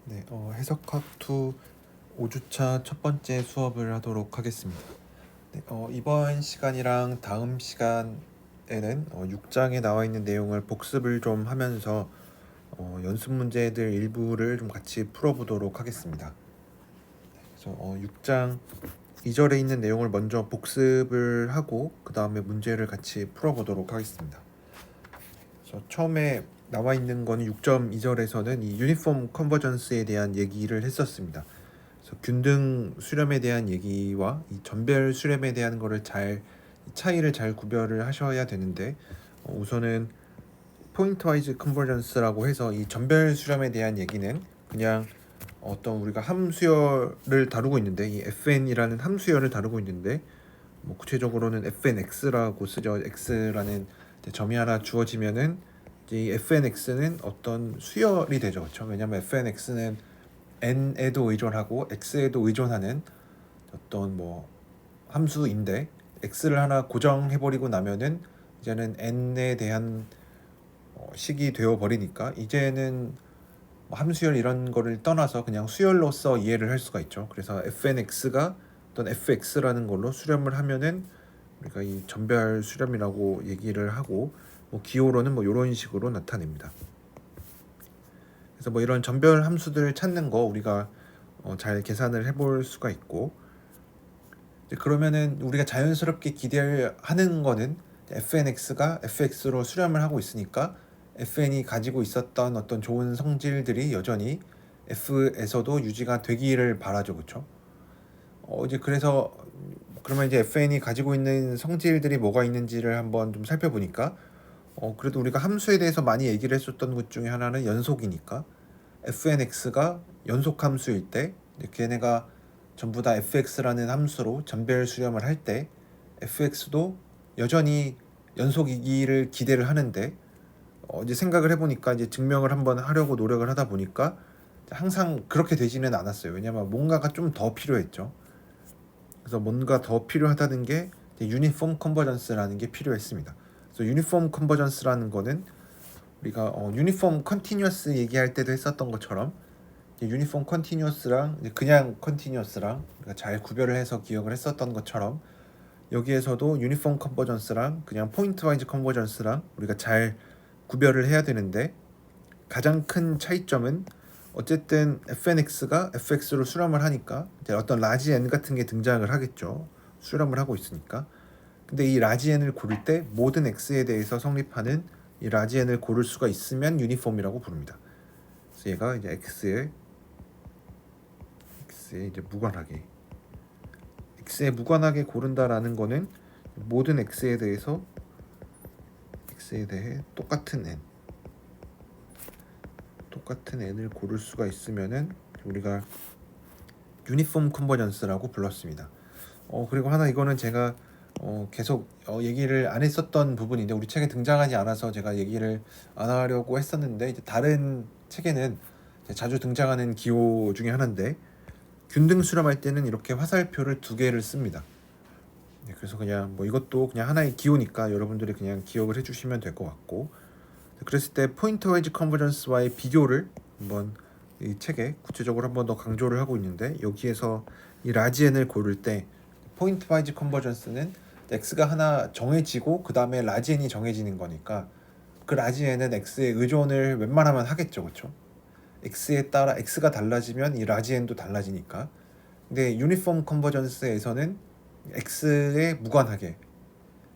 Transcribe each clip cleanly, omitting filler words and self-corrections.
네, 해석학2 5주차 첫 번째 수업을 하도록 하겠습니다. 네, 이번 시간이랑 다음 시간에는 6장에 나와 있는 내용을 복습을 좀 하면서 연습 문제들 일부를 좀 같이 풀어보도록 하겠습니다. 그래서 6장 2절에 있는 내용을 먼저 복습을 하고 그 다음에 문제를 같이 풀어보도록 하겠습니다. 그래서 처음에 나와 있는 거는 6.2절에서는 이 유니폼 컨버전스에 대한 얘기를 했었습니다. 그래서 균등 수렴에 대한 얘기와 이 전별 수렴에 대한 거를 차이를 잘 구별을 하셔야 되는데, 우선은 포인트 와이즈 컨버전스라고 해서 이 전별 수렴에 대한 얘기는 그냥 어떤 우리가 함수열을 다루고 있는데, 이 fn이라는 함수열을 다루고 있는데, 뭐 구체적으로는 fnx라고 쓰죠. x라는 점이 하나 주어지면은 이 fnx는 어떤 수열이 되죠. 그렇죠? 왜냐면 fnx는 n에도 의존하고 x에도 의존하는 어떤 뭐 함수인데, x를 하나 고정해버리고 나면은 이제는 n에 대한 식이 되어 버리니까 이제는 뭐 함수열 이런 거를 떠나서 그냥 수열로서 이해를 할 수가 있죠. 그래서 fnx가 어떤 fx라는 걸로 수렴을 하면은 우리가 이 전별 수렴이라고 얘기를 하고, 뭐 기호로는 뭐 이런 식으로 나타냅니다. 그래서 뭐 이런 전별 함수들 찾는 거 우리가 잘 계산을 해볼 수가 있고, 그러면은 우리가 자연스럽게 기대하는 거는 fnx가 fx로 수렴을 하고 있으니까 fn이 가지고 있었던 어떤 좋은 성질들이 여전히 f에서도 유지가 되기를 바라죠, 그렇죠? 이제 그래서 그러면 이제 fn이 가지고 있는 성질들이 뭐가 있는지를 한번 좀 살펴보니까, 그래도 우리가 함수에 대해서 많이 얘기를 했었던 것 중에 하나는 연속이니까 fnx가 연속 함수일 때 걔네가 전부 다 fx라는 함수로 전별 수렴을 할 때 fx도 여전히 연속이기를 기대를 하는데, 이제 생각을 해보니까 이제 증명을 한번 하려고 노력을 하다 보니까 항상 그렇게 되지는 않았어요. 왜냐면 뭔가가 좀 더 필요했죠. 그래서 뭔가 더 필요하다는 게 유니폼 컨버전스라는 게 필요했습니다. 그래서 유니폼 컨버전스라는 거는 우리가 유니폼 컨티뉴어스 얘기할 때도 했었던 것처럼 유니폼 컨티뉴어스랑 그냥 컨티뉴어스랑 우리가 잘 구별을 해서 기억을 했었던 것처럼, 여기에서도 유니폼 컨버전스랑 그냥 포인트 와이즈 컨버전스랑 우리가 잘 구별을 해야 되는데, 가장 큰 차이점은 어쨌든 fnx가 fx로 수렴을 하니까 이제 어떤 라지 n 같은 게 등장을 하겠죠. 수렴을 하고 있으니까. 근데 이 라지 n을 고를 때 모든 x에 대해서 성립하는 이 라지 n을 고를 수가 있으면 유니폼이라고 부릅니다. 그래서 얘가 이제 x에 이제 x에 무관하게 고른다라는 거는 모든 x에 대해 똑같은 n을 고를 수가 있으면은 우리가 유니폼 컨버전스라고 불렀습니다. 그리고 하나, 이거는 제가 계속 얘기를 안 했었던 부분인데 우리 책에 등장하지 않아서 제가 얘기를 안 하려고 했었는데, 이제 다른 책에는 자주 등장하는 기호 중에 하나인데, 균등 수렴할 때는 이렇게 화살표를 2개를 씁니다. 그래서 그냥 뭐 이것도 그냥 하나의 기호니까 여러분들이 그냥 기억을 해주시면 될 것 같고, 그랬을 때 포인트 와이즈 컨버전스와의 비교를 한번 이 책에 구체적으로 한번 더 강조를 하고 있는데, 여기에서 이 라지 n을 고를 때 포인트 와이즈 컨버전스는 x가 하나 정해지고 그 다음에 라지 n이 정해지는 거니까 그 라지 n은 x에 의존을 웬만하면 하겠죠, 그렇죠? x에 따라 x가 달라지면 이 라지 n도 달라지니까. 근데 유니폼 컨버전스에서는 x에 무관하게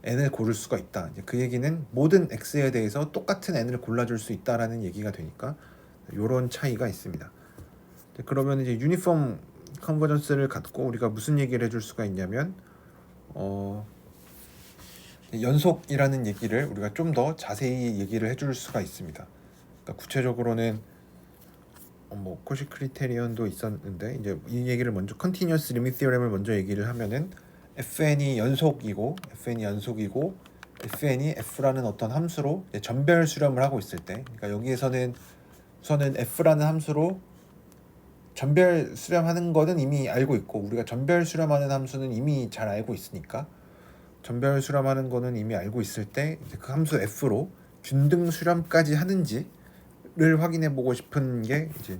n을 고를 수가 있다. 이제 그 얘기는 모든 x에 대해서 똑같은 n을 골라줄 수 있다라는 얘기가 되니까 이런 차이가 있습니다. 그러면 이제 유니폼 컨버전스를 갖고 우리가 무슨 얘기를 해줄 수가 있냐면, 연속이라는 얘기를 우리가 좀 더 자세히 얘기를 해줄 수가 있습니다. 그러니까 구체적으로는 뭐 코시 크리테리언도 있었는데, 이제 이 얘기를 먼저 컨티뉴어스 리밋 티어렘을 먼저 얘기를 하면은 fn이 연속이고 fn이 f라는 어떤 함수로 전별 수렴을 하고 있을 때, 그러니까 여기에서는 우선은 f라는 함수로 전별 수렴하는 거는 이미 알고 있고, 우리가 전별 수렴하는 함수는 이미 잘 알고 있으니까 전별 수렴하는 거는 이미 알고 있을 때 그 함수 f로 균등 수렴까지 하는지를 확인해 보고 싶은 게 이제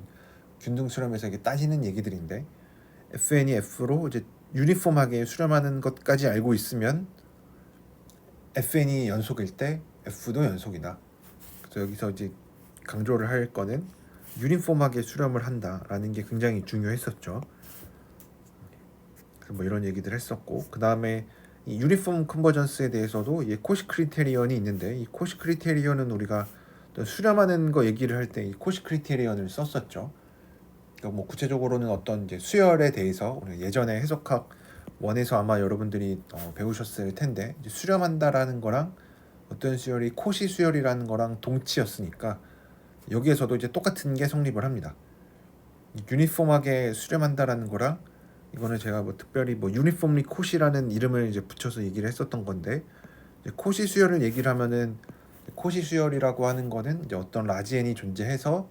균등 수렴에서 이게 따지는 얘기들인데 fn이 f로 이제 유니폼하게 수렴하는 것까지 알고 있으면 fn이 연속일 때 f도 연속이다. 그래서 여기서 이제 강조를 할 거는 유니폼하게 수렴을 한다라는 게 굉장히 중요했었죠. 그래서 뭐 이런 얘기들 했었고, 그 다음에 이 유니폼 컨버전스에 대해서도 이 코시 크리테리언이 있는데, 이 코시 크리테리언은 우리가 또 수렴하는 거 얘기를 할 때 이 코시 크리테리언을 썼었죠. 그러니까 뭐 구체적으로는 어떤 이제 수열에 대해서 우리 예전에 해석학 원에서 아마 여러분들이 배우셨을 텐데, 이제 수렴한다라는 거랑 어떤 수열이 코시 수열이라는 거랑 동치였으니까 여기에서도 이제 똑같은 게 성립을 합니다. 유니폼하게 수렴한다라는 거랑 이거는 제가 뭐 특별히 뭐 유니폼리 코시라는 이름을 이제 붙여서 얘기를 했었던 건데, 이제 코시 수열을 얘기를 하면은 코시 수열이라고 하는 거는 이제 어떤 라지 n이 존재해서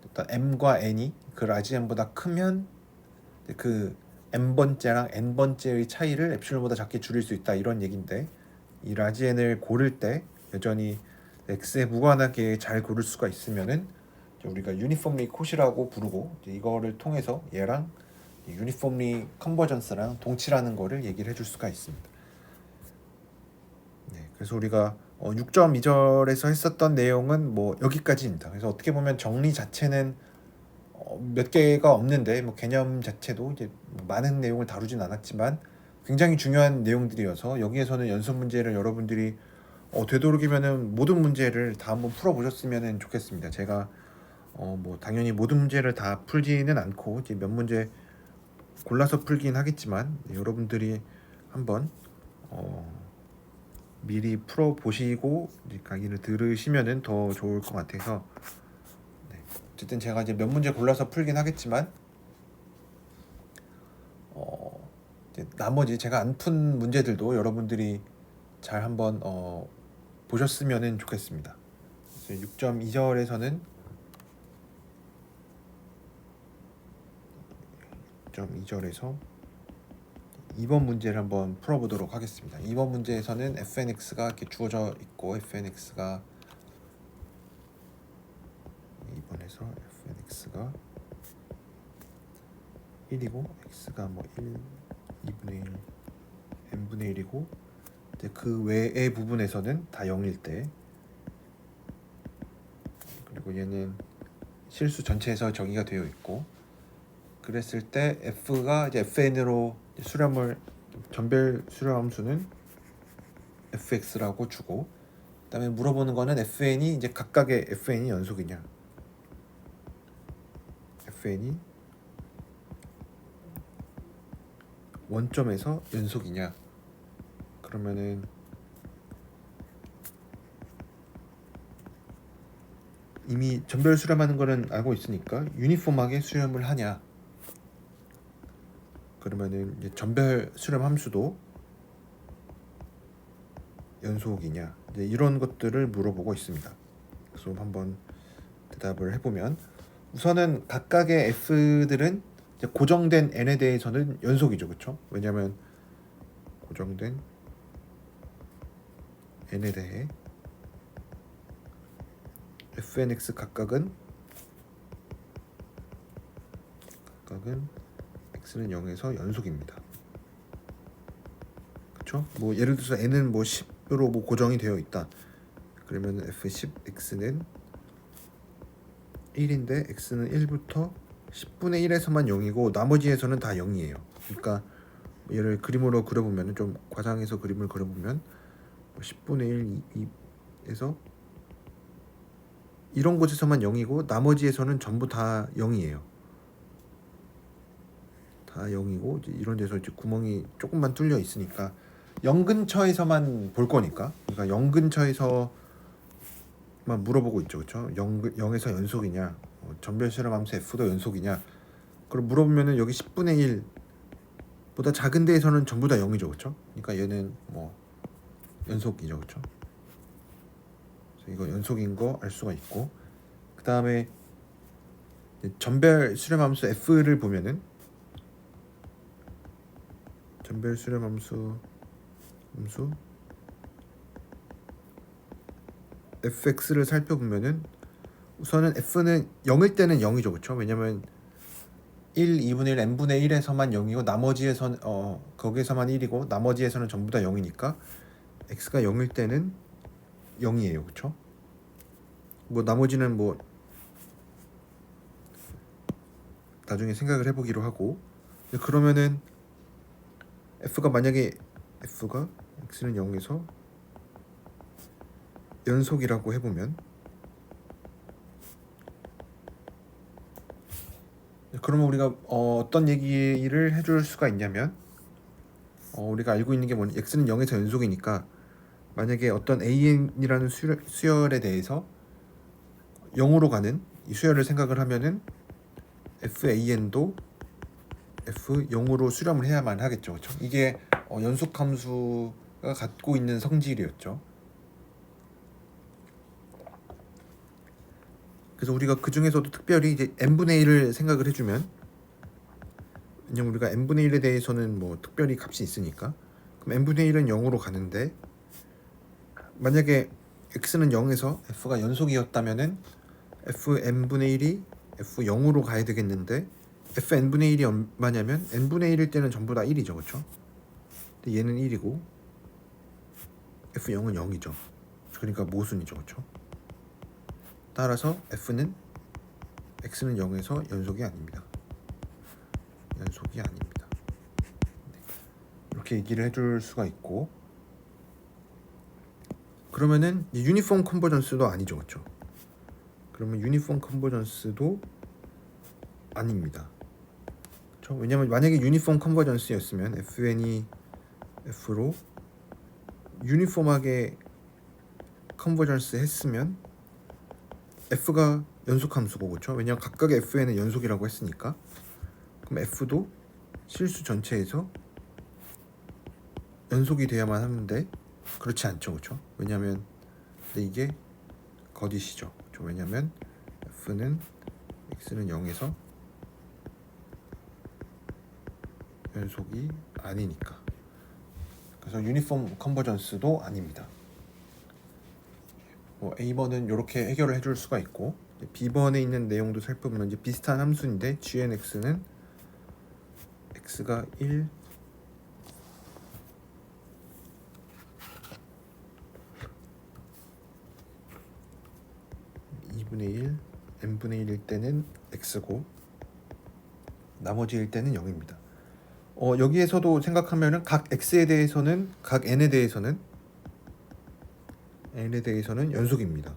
어떤 m과 n이 그 라지 n보다 크면 그 m번째랑 n번째의 차이를 엡실론보다 작게 줄일 수 있다, 이런 얘기인데, 이 라지 n을 고를 때 여전히 x에 무관하게 잘 고를 수가 있으면은 우리가 유니폼리 콧이라고 부르고, 이거를 통해서 얘랑 유니폼리 컨버전스랑 동치라는 거를 얘기를 해줄 수가 있습니다. 네, 그래서 우리가 6.2절에서 했었던 내용은 뭐 여기까지입니다. 그래서 어떻게 보면 정리 자체는 몇 개가 없는데, 뭐 개념 자체도 이제 많은 내용을 다루진 않았지만 굉장히 중요한 내용들이어서 여기에서는 연습 문제를 여러분들이 되도록이면은 모든 문제를 다 한번 풀어보셨으면 좋겠습니다. 제가 뭐 당연히 모든 문제를 다 풀지는 않고 이제 몇 문제 골라서 풀긴 하겠지만, 여러분들이 한번 미리 풀어 보시고 강의를 들으시면은 더 좋을 것 같아서, 네. 어쨌든 제가 이제 몇 문제 골라서 풀긴 하겠지만 이제 나머지 제가 안 푼 문제들도 여러분들이 잘 한번 보셨으면 좋겠습니다. 6.2절에서는 6.2절에서 2번 문제를 한번 풀어보도록 하겠습니다. 2번 문제에서는 fnx가 이렇게 주어져 있고, fnx가 2번에서 fnx가 1이고 x가 뭐 1, 2분의 1, n분의 1이고, 그 외의 부분에서는 다 0일 때, 그리고 얘는 실수 전체에서 정의가 되어 있고, 그랬을 때 f가 이제 fn으로 수렴을 전별 수렴 함수는 fx라고 주고, 그다음에 물어보는 거는 fn이 이제 각각의 fn이 연속이냐, fn이 원점에서 연속이냐. 그러면은 이미 전별 수렴하는 거는 알고 있으니까 유니폼하게 수렴을 하냐, 그러면은 이제 전별 수렴 함수도 연속이냐, 이제 이런 것들을 물어보고 있습니다. 그래서 한번 대답을 해보면, 우선은 각각의 f들은 이제 고정된 n에 대해서는 연속이죠, 그렇죠? 왜냐하면 고정된 n에 대해 fnx 각각은 x는 0에서 연속입니다. 그렇죠? 뭐 예를 들어서 n은 뭐 10으로 뭐 고정이 되어 있다. 그러면 f10x는 1인데 x는 1부터 10분의 1에서만 0이고 나머지에서는 다 0이에요. 그러니까 얘를 그림으로 그려보면, 좀 과장해서 그림을 그려보면 10분의 1, 2에서 이런 곳에서만 0이고 나머지에서는 전부 다 0이에요. 다 0이고 이런 데서 이제 구멍이 조금만 뚫려 있으니까 0 근처에서만 볼 거니까, 그러니까 0 근처에서만 물어보고 있죠, 그렇죠? 0에서 연속이냐, 전별 수렴 함수 f도 연속이냐. 그럼 물어보면은 여기 10분의 1보다 작은 데에서는 전부 다 0이죠, 그렇죠? 그러니까 얘는 뭐 연속이죠, 그렇죠? 이거 연속인 거 알 수가 있고, 그 다음에 전별 수렴 함수 f를 보면은 전별 수렴 함수 fx를 살펴보면은 우선은 f는 0일 때는 0이죠, 그렇죠? 왜냐면 1, 2분의 1, n분의 1에서만 0이고 나머지에선 거기에서만 1이고 나머지에서는 전부 다 0이니까 x가 0일 때는 0이에요, 그렇죠? 뭐 나머지는 뭐 나중에 생각을 해보기로 하고. 그러면은 f가 만약에 f가 x는 0에서 연속이라고 해보면, 그러면 우리가 어떤 얘기를 해줄 수가 있냐면, 우리가 알고 있는 게 뭐냐, x는 0에서 연속이니까 만약에 어떤 an이라는 수열에 대해서 0으로 가는 이 수열을 생각을 하면은 fan도 f0으로 수렴을 해야만 하겠죠, 그렇죠? 이게 연속 함수가 갖고 있는 성질이었죠. 그래서 우리가 그 중에서도 특별히 이제 n분의 1을 생각을 해주면, 왜냐면 우리가 n분의 1에 대해서는 뭐 특별히 값이 있으니까, 그럼 n분의 1은 0으로 가는데 만약에 x는 0에서 f가 연속이었다면은 fn분의 1이 f0으로 가야 되겠는데, fn분의 1이 얼마냐면 n분의 1일 때는 전부 다 1이죠, 그렇죠? 근데 얘는 1이고 f0은 0이죠. 그러니까 모순이죠, 그렇죠? 따라서 f는 x는 0에서 연속이 아닙니다. 연속이 아닙니다. 이렇게 얘기를 해줄 수가 있고, 그러면은 유니폼 컨버전스도 아니죠, 그렇죠? 그러면 유니폼 컨버전스도 아닙니다. 그렇죠? 왜냐면 만약에 유니폼 컨버전스였으면 fn이 f로 유니폼하게 컨버전스 했으면 f가 연속 함수고, 그렇죠? 왜냐면 각각의 fn은 연속이라고 했으니까. 그럼 f도 실수 전체에서 연속이 돼야만 하는데 그렇지 않죠, 그렇죠? 왜냐면 이게 거짓이죠. 그렇죠? 왜냐면 f는 x는 0에서 연속이 아니니까. 그래서 유니폼 컨버전스도 아닙니다. A번은 이렇게 해결을 해줄 수가 있고, B번에 있는 내용도 살펴보면 이제 비슷한 함수인데 gnx는 x가 1, 2분의 1, n분의 1일 때는 x고 나머지일 때는 0입니다. 여기에서도 생각하면은 각 x에 대해서는 각 n에 대해서는 연속입니다.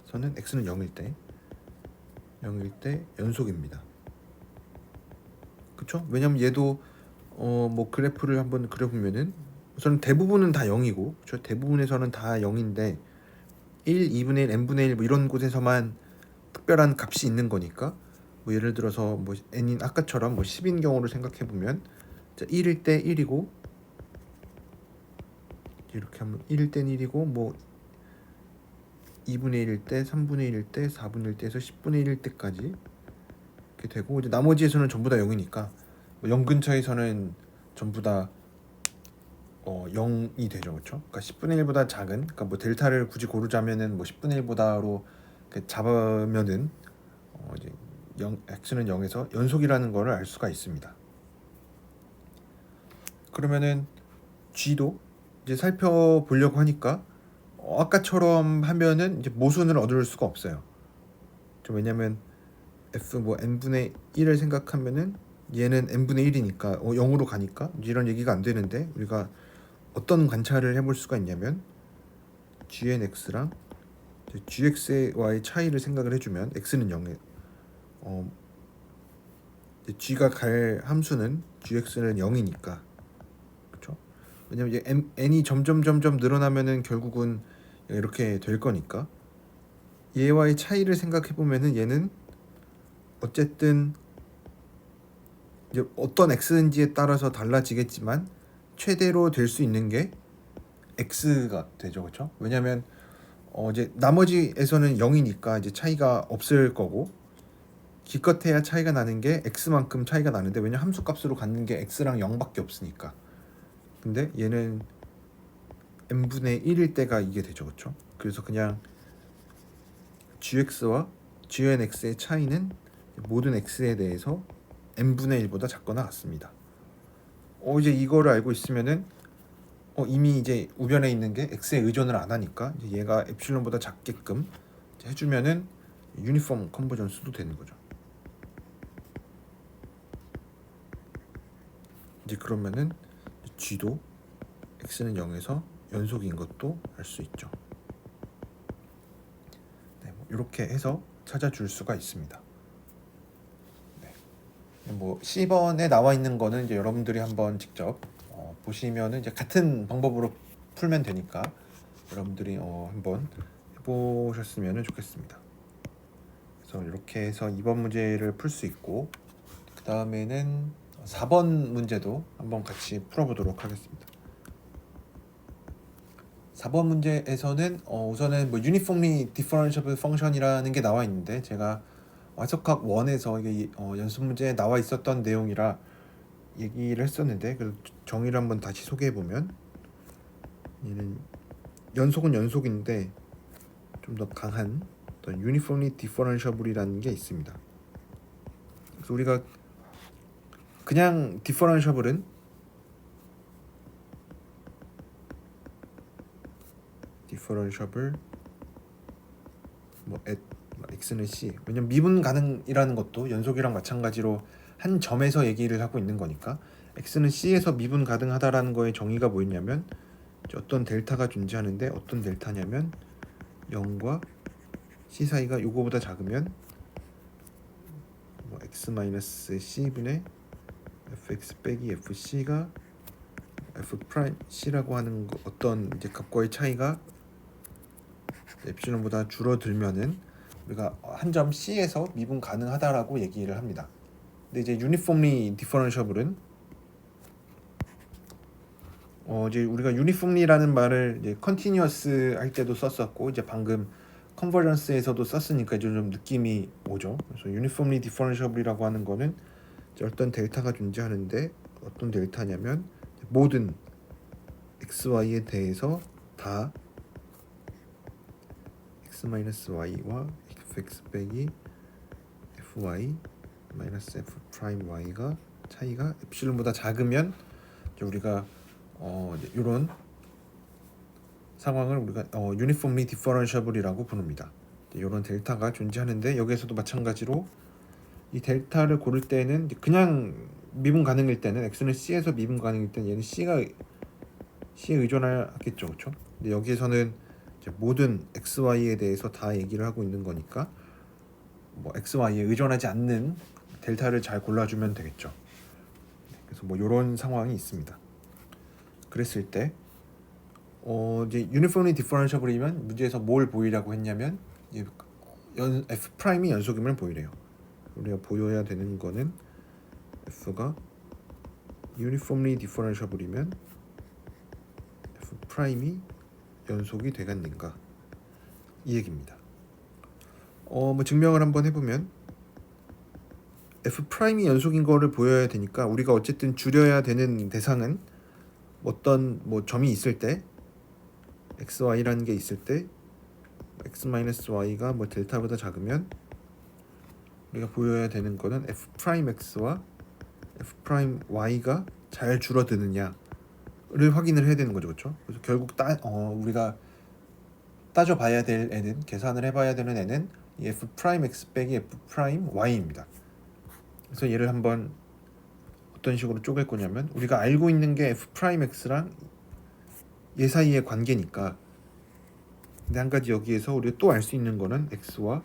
저는 x는 0일 때 연속입니다. 그쵸? 왜냐면 얘도 뭐 그래프를 한번 그려보면은 우선 대부분은 다 0이고, 그쵸? 대부분에서는 다 0인데 1, 2분의 1, n분의 1 뭐 이런 곳에서만 특별한 값이 있는 거니까, 뭐 예를 들어서 뭐 n인 아까처럼 뭐 10인 경우를 생각해 보면 1일 때 1이고, 이렇게 하면 1일 땐 1이고 뭐 2분의 1일 때, 3분의 1일 때, 4분의 1일때에서 10분의 1일 때까지 이렇게 되고, 이제 나머지에서는 전부 다 0이니까 뭐 0 근처에서는 전부 다 0이 되죠, 그렇죠? 그러니까 10분의 1보다 작은, 그러니까 뭐 델타를 굳이 고르자면은 뭐 10분의 1보다로 잡으면은 이제 x는 0에서 연속이라는 거를 알 수가 있습니다. 그러면은 g도 이제 살펴보려고 하니까 아까처럼 하면은 이제 모순을 얻을 수가 없어요. 왜냐면 f 뭐 n분의 1을 생각하면은 얘는 n분의 1이니까 0으로 가니까 이런 얘기가 안 되는데, 우리가 어떤 관찰을 해볼 수가 있냐면 gnx랑 gx와의 차이를 생각을 해주면 x는 0에 g가 갈 함수는 gx는 0이니까, 그렇죠? 왜냐면 이제 n이 점점 늘어나면은 결국은 이렇게 될 거니까, 얘와의 차이를 생각해 보면은 얘는 어쨌든 이제 어떤 x인지에 따라서 달라지겠지만 최대로 될 수 있는 게 x가 되죠, 그렇죠? 왜냐면 이제 나머지에서는 0이니까 이제 차이가 없을 거고, 기껏해야 차이가 나는 게 x만큼 차이가 나는데, 왜냐 함수 값으로 갖는 게 x랑 0밖에 없으니까. 근데 얘는 n분의 1일 때가 이게 되죠, 그렇죠? 그래서 그냥 gx와 gnx의 차이는 모든 x에 대해서 n분의 1보다 작거나 같습니다. 이제 이거를 알고 있으면은 이미 이제 우변에 있는 게 x에 의존을 안 하니까 이제 얘가 엡실론보다 작게끔 해주면은 유니폼 컨버전스도 되는 거죠. 이제 그러면은 g도 x는 0에서 연속인 것도 알 수 있죠. 네, 뭐 이렇게 해서 찾아줄 수가 있습니다. 네. 뭐 10번에 나와 있는 거는 이제 여러분들이 한번 직접 보시면은 이제 같은 방법으로 풀면 되니까 여러분들이 한번 해보셨으면 좋겠습니다. 그래서 이렇게 해서 2번 문제를 풀 수 있고 그 다음에는 4번 문제도 한번 같이 풀어보도록 하겠습니다. 4번 문제에서는 우선은 뭐 Uniformly Differentiable Function이라는 게 나와 있는데 제가 해석학 1에서 이게 연습 문제에 나와 있었던 내용이라 얘기를 했었는데 그래서 정의를 한번 다시 소개해 보면 얘는 연속은 연속인데 좀 더 강한 어떤 Uniformly Differentiable이라는 게 있습니다. 그래서 우리가 그냥 differentiable은 differentiable 뭐 at x는 c 왜냐면 미분 가능이라는 것도 연속이랑 마찬가지로 한 점에서 얘기를 하고 있는 거니까 x는 c에서 미분 가능하다라는 거의 정의가 뭐였냐면 어떤 델타가 존재하는데 어떤 델타냐면 0과 c 사이가 요거보다 작으면 뭐 x-c분의 fx 빼기 fc가 f'c라고 하는 어떤 이제 값과의 차이가 엡실론보다 줄어들면은 우리가 한 점 C에서 미분 가능하다라고 얘기를 합니다. 근데 이제 Uniformly Differentiable은 이제 우리가 Uniformly라는 말을 이제 Continuous 할 때도 썼었고 이제 방금 Convergence에서도 썼으니까 이제 좀 느낌이 오죠. 그래서 Uniformly Differentiable이라고 하는 거는 이제 어떤 델타가 존재하는데 어떤 델타냐면 모든 xy에 대해서 다 x-y와 fx 빼기 fy 마이너스 f 프라임 y가 차이가 엡실론보다 작으면 이제 우리가 이런 상황을 우리가 uniformly differentiable이라고 부릅니다. 이런 델타가 존재하는데 여기에서도 마찬가지로 이 델타를 고를 때는 그냥 미분 가능일 때는 x는 c에서 미분 가능일 때는 얘는 c에 의존하겠죠, 그렇죠? 근데 여기에서는 이제 모든 xy에 대해서 다 얘기를 하고 있는 거니까 뭐 xy에 의존하지 않는 델타를 잘 골라주면 되겠죠. 그래서 뭐 이런 상황이 있습니다. 그랬을 때 이제 uniformly differentiable이면 문제에서 뭘 보이라고 했냐면 f 프라임이 연속임을 보이래요. 우리가 보여야 되는 거는 f가 uniformly differentiable이면 f 프라임이 연속이 되겠는가 이 얘기입니다. 뭐 증명을 한번 해보면 f 프라임이 연속인 거를 보여야 되니까 우리가 어쨌든 줄여야 되는 대상은 어떤 뭐 점이 있을 때 xy라는 게 있을 때 x-y가 뭐 델타보다 작으면 우리가 보여야 되는 거는 f 프라임 x와 f 프라임 y가 잘 줄어드느냐를 확인을 해야 되는 거죠, 그렇죠? 그래서 결국 우리가 따져봐야 될 애는 계산을 해봐야 되는 애는 이 f 프라임 x 빼기 f 프라임 y입니다. 그래서 얘를 한번 어떤 식으로 쪼갤 거냐면 우리가 알고 있는 게 f 프라임 x랑 얘 사이의 관계니까 근데 한 가지 여기에서 우리가 또 알 수 있는 거는 x와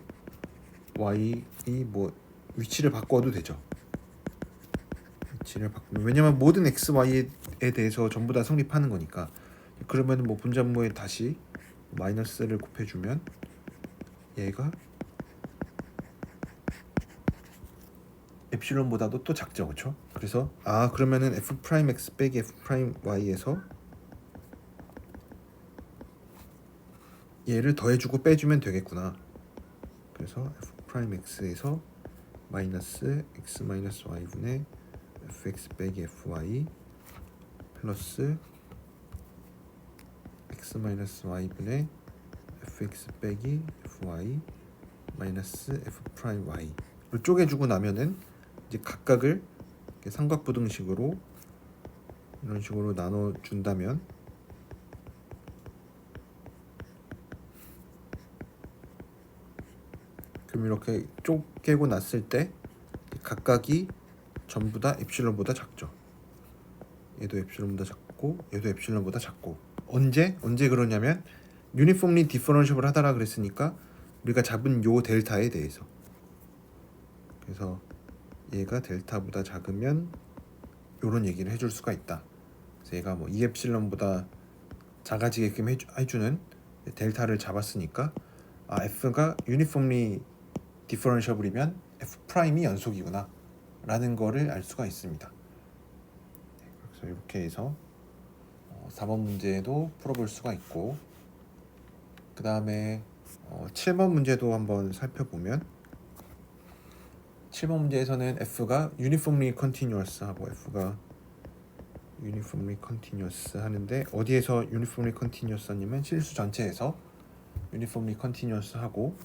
y이 뭐 위치를 바꿔도 되죠. 위치를 바꾸면 왜냐면 모든 x, y에 대해서 전부 다 성립하는 거니까 그러면 뭐 분자모에 다시 마이너스를 곱해주면 얘가 엡실론보다도 또 작죠, 그렇죠? 그래서 그러면은 f 프라임 x 빼기 f 프라임 y에서 얘를 더해주고 빼주면 되겠구나. 그래서 f 프라임 x에서 마이너스 x 마이너스 y 분의 fx 빼기 fy 플러스 x 마이너스 y 분의 fx 빼기 fy 마이너스 f 프라임 y를 쪼개주고 나면은 이제 각각을 이렇게 삼각부등식으로 이런 식으로 나눠 준다면 그럼 이렇게 쪼개고 났을 때 각각이 전부 다 엡실론보다 작죠. 얘도 엡실론보다 작고 얘도 엡실론보다 작고 언제 그러냐면 유니폼리 디퍼런셜을 하다라 그랬으니까 우리가 잡은 요 델타에 대해서 그래서 얘가 델타보다 작으면 요런 얘기를 해줄 수가 있다. 그래서 얘가 뭐 2엡실론보다 작아지게끔 해주는 델타를 잡았으니까 f가 유니폼리 디퍼런셜이면 f 프라임이 연속이구나 라는 거를 알 수가 있습니다. 그래서 이렇게 해서 4번 문제도 풀어볼 수가 있고 그 다음에 7번 문제도 한번 살펴보면 7번 문제에서는 f가 uniformly continuous 하고 f가 uniformly continuous 하는데 어디에서 uniformly continuous 하냐면 실수 전체에서 uniformly continuous 하고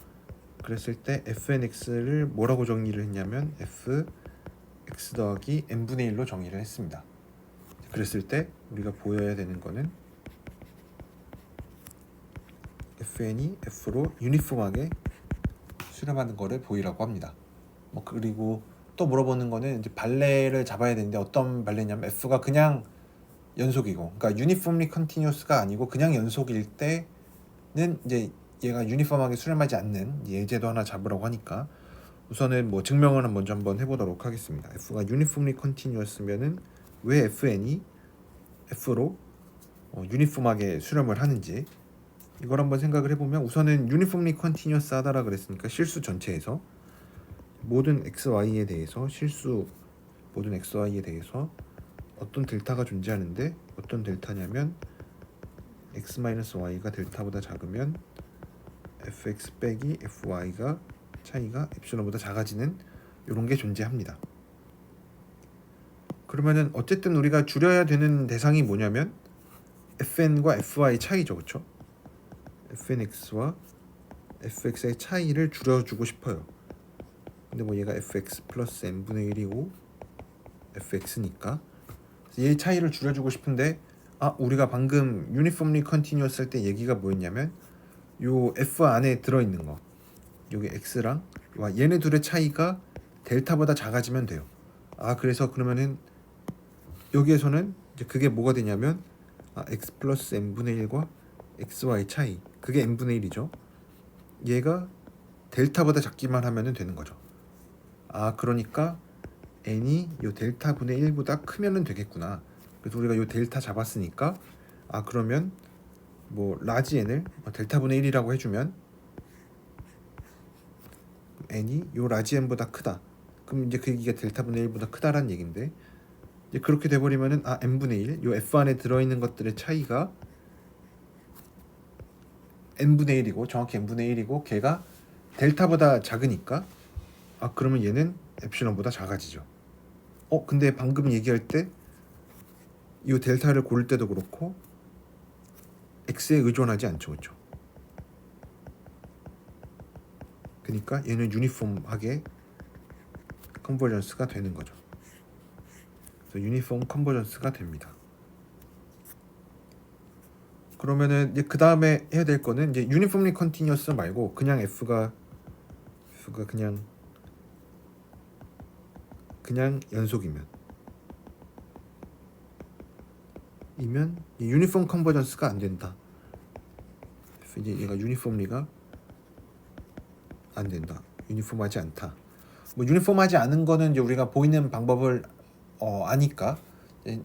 그랬을 때 fnx를 뭐라고 정리를 했냐면 fx 더하기 n분의 1로 정의를 했습니다. 그랬을 때 우리가 보여야 되는 거는 fn이 f로 유니폼하게 수렴하는 거를 보이라고 합니다. 뭐 그리고 또 물어보는 거는 이제 발레를 잡아야 되는데 어떤 발레냐면 f가 그냥 연속이고 그러니까 유니폼리 컨티뉴어스가 아니고 그냥 연속일 때는 이제 얘가 유니폼하게 수렴하지 않는 예제도 하나 잡으라고 하니까 우선은 뭐 증명을 먼저 한번 해보도록 하겠습니다. f가 유니폼리 컨티뉴어스면은 왜 fn이 f로 유니폼하게 수렴을 하는지 이걸 한번 생각을 해보면 우선은 유니폼리 컨티뉴어스 하다라 그랬으니까 실수 전체에서 모든 xy에 대해서 모든 xy에 대해서 어떤 델타가 존재하는데 어떤 델타냐면 x-y가 델타보다 작으면 fx 빼기 fy가 차이가 엡실론보다 작아지는 이런 게 존재합니다. 그러면은 어쨌든 우리가 줄여야 되는 대상이 뭐냐면 fn과 fy 차이죠, 그렇죠? fnx와 fx의 차이를 줄여주고 싶어요. 근데 뭐 얘가 fx 플러스 n분의 1이고 fx니까 얘 차이를 줄여주고 싶은데 우리가 방금 유니폼리 컨티뉴어스 할 때 얘기가 뭐였냐면 요 f 안에 들어있는 거 여기 x랑 얘네 둘의 차이가 델타보다 작아지면 돼요. 그래서 그러면은 여기에서는 이제 그게 뭐가 되냐면 x 플러스 n분의 1과 xy 차이 그게 n분의 1이죠. 얘가 델타보다 작기만 하면 되는 거죠. 그러니까 n이 요 델타 분의 1보다 크면은 되겠구나. 그래서 우리가 요 델타 잡았으니까 그러면 뭐 라지 n을 델타 분의 1이라고 해주면 n이 요 라지 n보다 크다. 그럼 이제 그게 델타 분의 1보다 크다라는 얘긴데 이제 그렇게 돼버리면은 n분의 1, 요 f 안에 들어있는 것들의 차이가 n분의 1이고 정확히 n분의 1이고 걔가 델타보다 작으니까 그러면 얘는 엡실론보다 작아지죠. 근데 방금 얘기할 때 이 델타를 고를 때도 그렇고 x에 의존하지 않죠, 그렇죠? 그러니까 얘는 유니폼하게 컨버전스가 되는 거죠. 그래서 유니폼 컨버전스가 됩니다. 그러면은 이제 그 다음에 해야 될 거는 이제 유니폼리 컨티뉴어스 말고 그냥 f가 그냥 연속이면 유니폼 컨버전스가 안 된다. 이제 얘가 유니폼리가 안 된다. 유니폼하지 않다. 뭐 유니폼하지 않은 거는 이제 우리가 보이는 방법을 아니까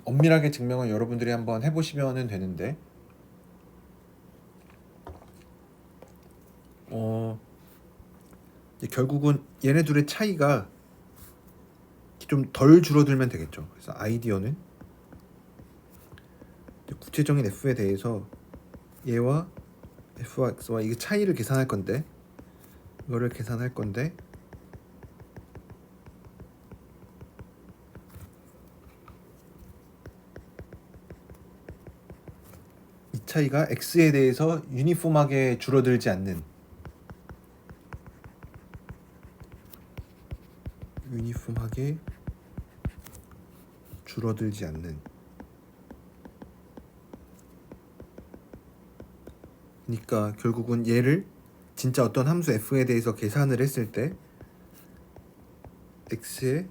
엄밀하게 증명을 여러분들이 한번 해보시면 되는데 이제 결국은 얘네 둘의 차이가 좀 덜 줄어들면 되겠죠. 그래서 아이디어는 구체적인 f에 대해서 얘와 f와 x와 이게 차이를 계산할 건데 이거를 계산할 건데 이 차이가 x에 대해서 유니폼하게 줄어들지 않는 유니폼하게 줄어들지 않는. 그러니까 결국은 얘를 진짜 어떤 함수 f에 대해서 계산을 했을 때 x에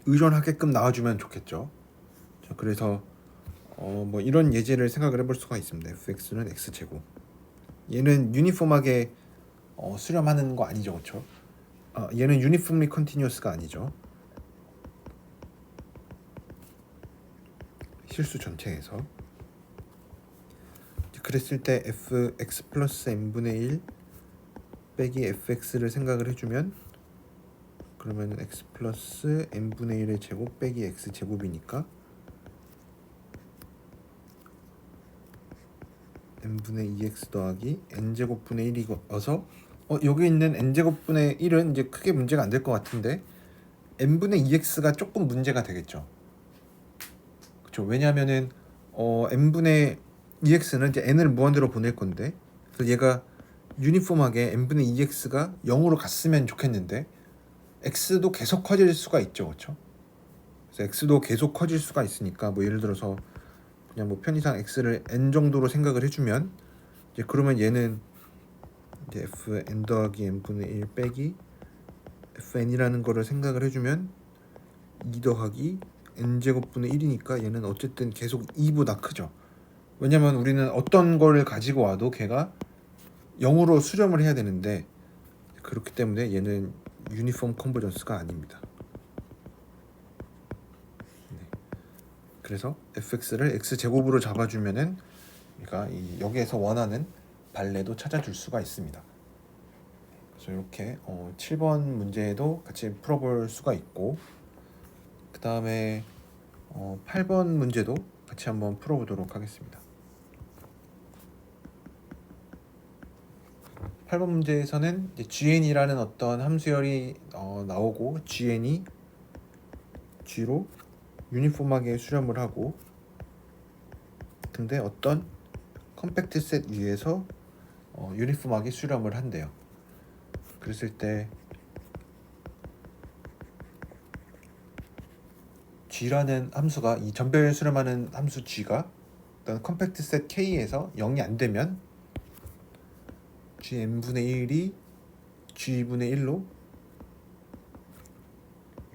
의존하게끔 나와주면 좋겠죠. 자, 그래서 뭐 이런 예제를 생각을 해볼 수가 있습니다. fx는 x제곱. 얘는 유니폼하게 수렴하는 거 아니죠, 그렇죠? 얘는 uniformly continuous가 아니죠. 실수 전체에서. 그랬을 때 fx 플러스 n분의 1 빼기 fx를 생각을 해주면, 그러면 x 플러스 n분의 1의 제곱 빼기 x 제곱이니까 n분의 2x 더하기 n제곱분의 1이어서 여기 있는 n제곱분의 1은 이제 크게 문제가 안 될 것 같은데 n분의 2x가 조금 문제가 되겠죠. 그렇죠. 왜냐하면은 n분의 2x는 이제 n을 무한대로 보낼 건데, 그래서 얘가 유니폼하게 n분의 2x가 0으로 갔으면 좋겠는데 x도 계속 커질 수가 있죠, 그렇죠? 그래서 x도 계속 커질 수가 있으니까 뭐 예를 들어서 그냥 뭐 편의상 x를 n 정도로 생각을 해주면, 이제 그러면 얘는 이제 fn 더하기 n분의 1 빼기 fn이라는 거를 생각을 해주면 2 더하기 n제곱분의 1이니까 얘는 어쨌든 계속 2보다 크죠. 왜냐면 우리는 어떤 거를 가지고 와도 걔가 0으로 수렴을 해야 되는데, 그렇기 때문에 얘는 유니폼 컨버전스가 아닙니다. 그래서 fx를 x제곱으로 잡아주면은 그러니까 여기에서 원하는 발레도 찾아줄 수가 있습니다. 그래서 이렇게 7번 문제도 같이 풀어볼 수가 있고, 그 다음에 8번 문제도 같이 한번 풀어보도록 하겠습니다. 8번 문제에서는 gn이라는 어떤 함수열이 나오고 gn이 g로 유니폼하게 수렴을 하고, 근데 어떤 컴팩트 셋 위에서 유니폼하게 수렴을 한대요. 그랬을 때 g라는 함수가 이 전별 수렴하는 함수 g가 어떤 컴팩트 셋 k에서 0이 안 되면 gn분의 1이 g분의 1로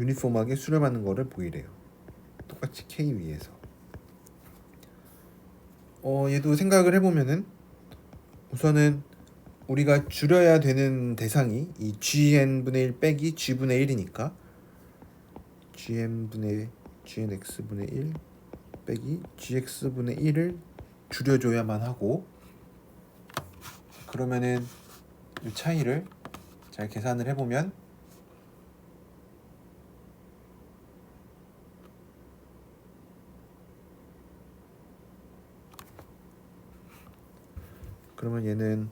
유니폼하게 수렴하는 거를 보이래요. 똑같이 k 위에서. 얘도 생각을 해보면은 우선은 우리가 줄여야 되는 대상이 이 gn분의 1 빼기 g분의 1이니까 gnx분의 1 빼기 gx분의 1을 줄여줘야만 하고, 그러면은 이 차이를 잘 계산을 해보면 그러면 얘는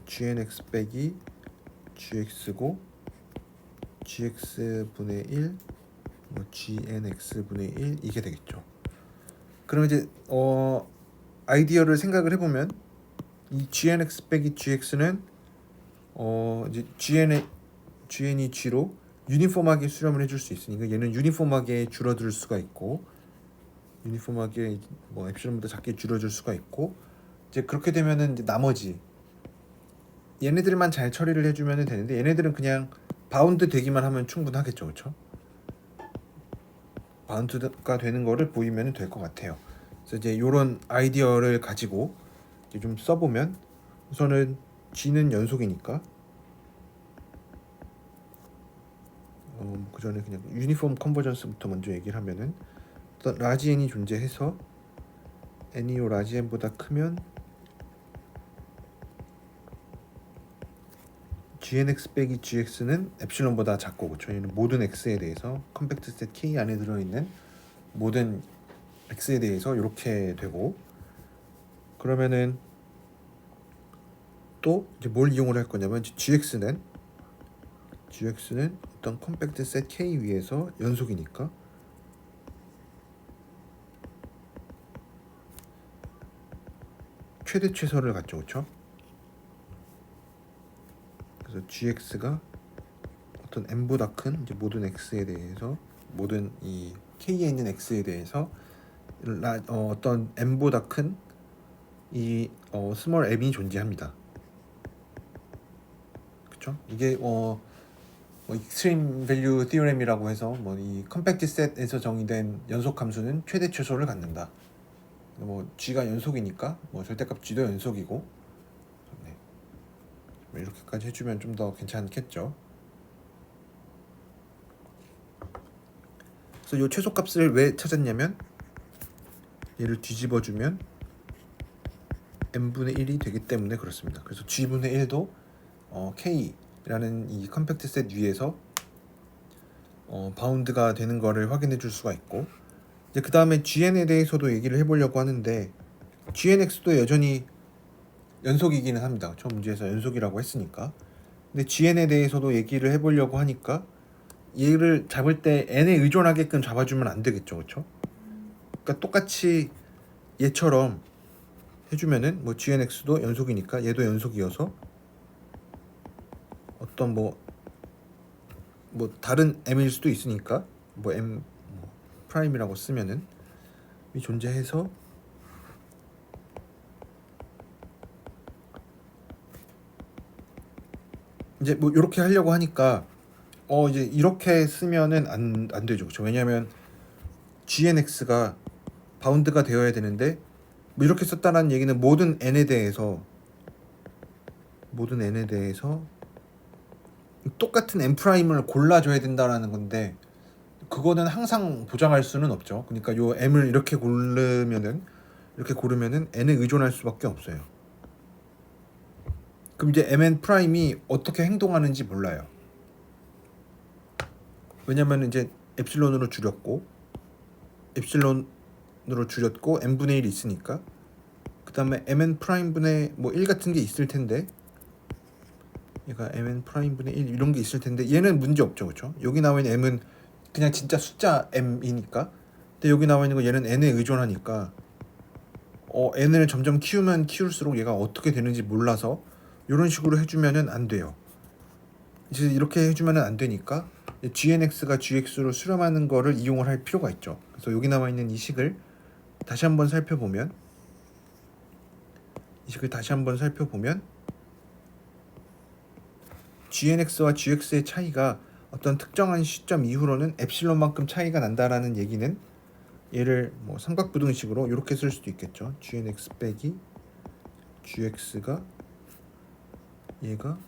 gnx 빼기 gx고 gx분의 1 뭐 gnx분의 1 이게 되겠죠. 그러면 이제 아이디어를 생각을 해보면 이 gnx 빼기 gx는 이제 gn이 g로 유니폼하게 수렴을 해줄 수 있으니까 얘는 유니폼하게 줄어들 수가 있고, 유니폼하게 뭐 엡실론보다 작게 줄여줄 수가 있고, 이제 그렇게 되면은 이제 나머지 얘네들만 잘 처리를 해주면 되는데 얘네들은 그냥 바운드 되기만 하면 충분하겠죠, 그렇죠? 바운드가 되는 거를 보이면 될 것 같아요. 그래서 이제 이런 아이디어를 가지고 이제 좀 써보면, 우선은 g는 연속이니까 그 전에 그냥 유니폼 컨버전스부터 먼저 얘기를 하면은 어떤 라지 n이 존재해서 n이 요 라지 n보다 크면 gnx 빼기 gx는 엡실론보다 작고, 그렇죠? 얘는 모든 x에 대해서 컴팩트 셋 k 안에 들어있는 모든 x에 대해서 이렇게 되고, 그러면은 또 이제 뭘 이용을 할 거냐면 gx는 어떤 컴팩트 셋 k 위에서 연속이니까 최대 최소를 갖죠, 그렇죠? 그래서 gx가 어떤 n보다 큰 이제 모든 x에 대해서 모든 이 k에 있는 x에 대해서 어떤 n보다 큰 이 스몰 m이 존재합니다. 그렇죠? 이게 익스트림 밸류 티오렘이라고 해서 뭐 이 컴팩트 셋에서 정의된 연속 함수는 최대 최소를 갖는다. 뭐 g가 연속이니까 뭐 절대값 g도 연속이고, 네. 뭐 이렇게까지 해주면 좀 더 괜찮겠죠. 그래서 이 최소값을 왜 찾았냐면 얘를 뒤집어주면 n분의 1이 되기 때문에 그렇습니다. 그래서 g분의 1도 k라는 이 컴팩트 셋 위에서 바운드가 되는 거를 확인해 줄 수가 있고, 이제 그 다음에 gn에 대해서도 얘기를 해보려고 하는데 gnx도 여전히 연속이기는 합니다. 처음 문제에서 연속이라고 했으니까. 근데 gn에 대해서도 얘기를 해보려고 하니까 얘를 잡을 때 n에 의존하게끔 잡아주면 안 되겠죠, 그렇죠? 그러니까 똑같이 얘처럼 해주면은 뭐 gnx도 연속이니까 얘도 연속이어서 어떤 뭐 다른 m일 수도 있으니까 뭐 m 프라임이라고 쓰면은 이 존재해서 이제 뭐 이렇게 하려고 하니까 이제 이렇게 쓰면은 안 되죠, 그렇죠? 왜냐하면 gnx가 바운드가 되어야 되는데 뭐 이렇게 썼다는 얘기는 모든 n에 대해서 똑같은 n 프라임을 골라줘야 된다라는 건데 그거는 항상 보장할 수는 없죠. 그러니까 요 m을 이렇게 고르면은 n에 의존할 수밖에 없어요. 그럼 이제 mn 프라임이 어떻게 행동하는지 몰라요. 왜냐면 이제 엡실론으로 줄였고 n분의 1이 있으니까 그 다음에 mn 프라임 분의 뭐 1 같은 게 있을 텐데 얘가 mn 프라임 분의 1 이런 게 있을 텐데 얘는 문제 없죠, 그렇죠? 여기 나와 있는 m은 그냥 진짜 숫자 m이니까. 근데 여기 나와 있는 거 얘는 n에 의존하니까 n을 점점 키우면 키울수록 얘가 어떻게 되는지 몰라서 이런 식으로 해주면은 안 돼요. 이제 이렇게 해주면은 안 되니까 gnx가 gx로 수렴하는 거를 이용을 할 필요가 있죠. 그래서 여기 나와 있는 이 식을 다시 한번 살펴보면 gnx와 gx의 차이가 어떤 특정한 시점 이후로는 엡실론만큼 차이가 난다라는 얘기는 얘를 뭐 삼각부등식으로 이렇게 쓸 수도 있겠죠. gnx 빼기 gx가 얘가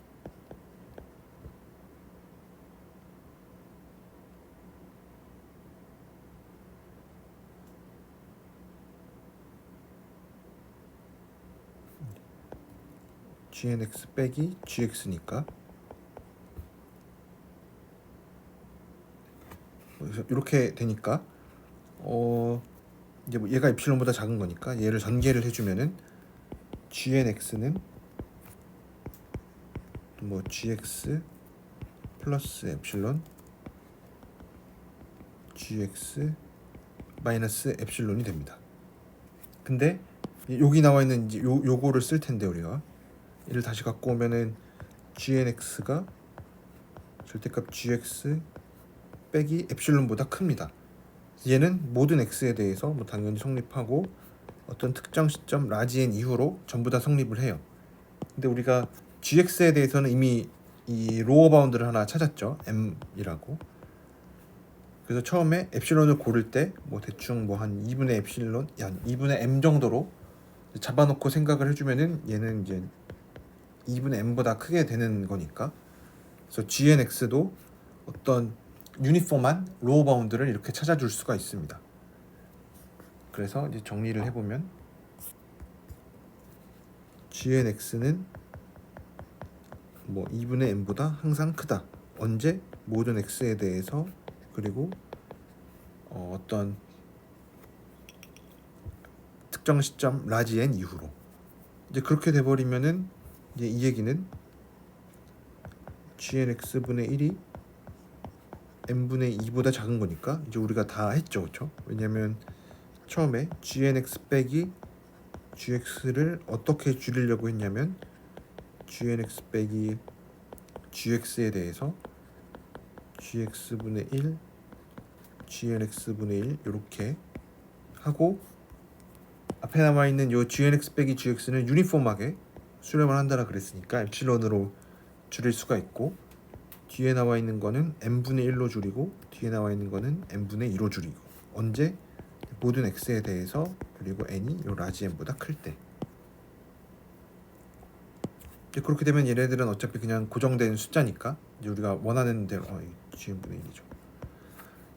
gnx 빼기 gx니까 이렇게 되니까 이제 뭐 얘가 엡실론보다 작은 거니까 얘를 전개를 해주면은 gnx는 뭐 gx 플러스 엡실론 gx 마이너스 엡실론이 됩니다. 근데 여기 나와 있는 이제 요거를 쓸 텐데 우리가 얘를 다시 갖고 오면은 gnx가 절대값 gx 빼기 엡실론보다 큽니다. 얘는 모든 x에 대해서 뭐 당연히 성립하고 어떤 특정 시점 라지 n 이후로 전부 다 성립을 해요. 근데 우리가 gx에 대해서는 이미 이 로어 바운드를 하나 찾았죠. m이라고. 그래서 처음에 엡실론을 고를 때 뭐 대충 뭐 한 2분의 엡실론, 한 2분의 m 정도로 잡아놓고 생각을 해주면은 얘는 이제 2분의 m보다 크게 되는 거니까. 그래서 gnx도 어떤 유니폼한 로어 바운드를 이렇게 찾아줄 수가 있습니다. 그래서 이제 정리를 해보면 gnx는 뭐 2분의 m보다 항상 크다. 언제? 모든 x에 대해서 그리고 어떤 특정 시점 라지 n 이후로. 이제 그렇게 돼버리면은 이제 이 얘기는 gnx분의 1이 m분의 2보다 작은 거니까 이제 우리가 다 했죠, 그렇죠? 왜냐면 처음에 gnx 빼기 gx를 어떻게 줄이려고 했냐면 gnx 빼기 gx에 대해서 gx분의 1 gnx분의 1 이렇게 하고 앞에 남아있는 요 gnx 빼기 gx는 유니폼하게 수렴을 한다라 그랬으니까 엡실론으로 줄일 수가 있고, 뒤에 나와 있는 거는 n분의 1로 줄이고 뒤에 나와 있는 거는 n분의 2로 줄이고, 언제? 모든 x에 대해서 그리고 n이 요 라지 n보다 클 때. 그렇게 되면 얘네들은 어차피 그냥 고정된 숫자니까 이제 우리가 원하는 대로 gn분의 1이죠.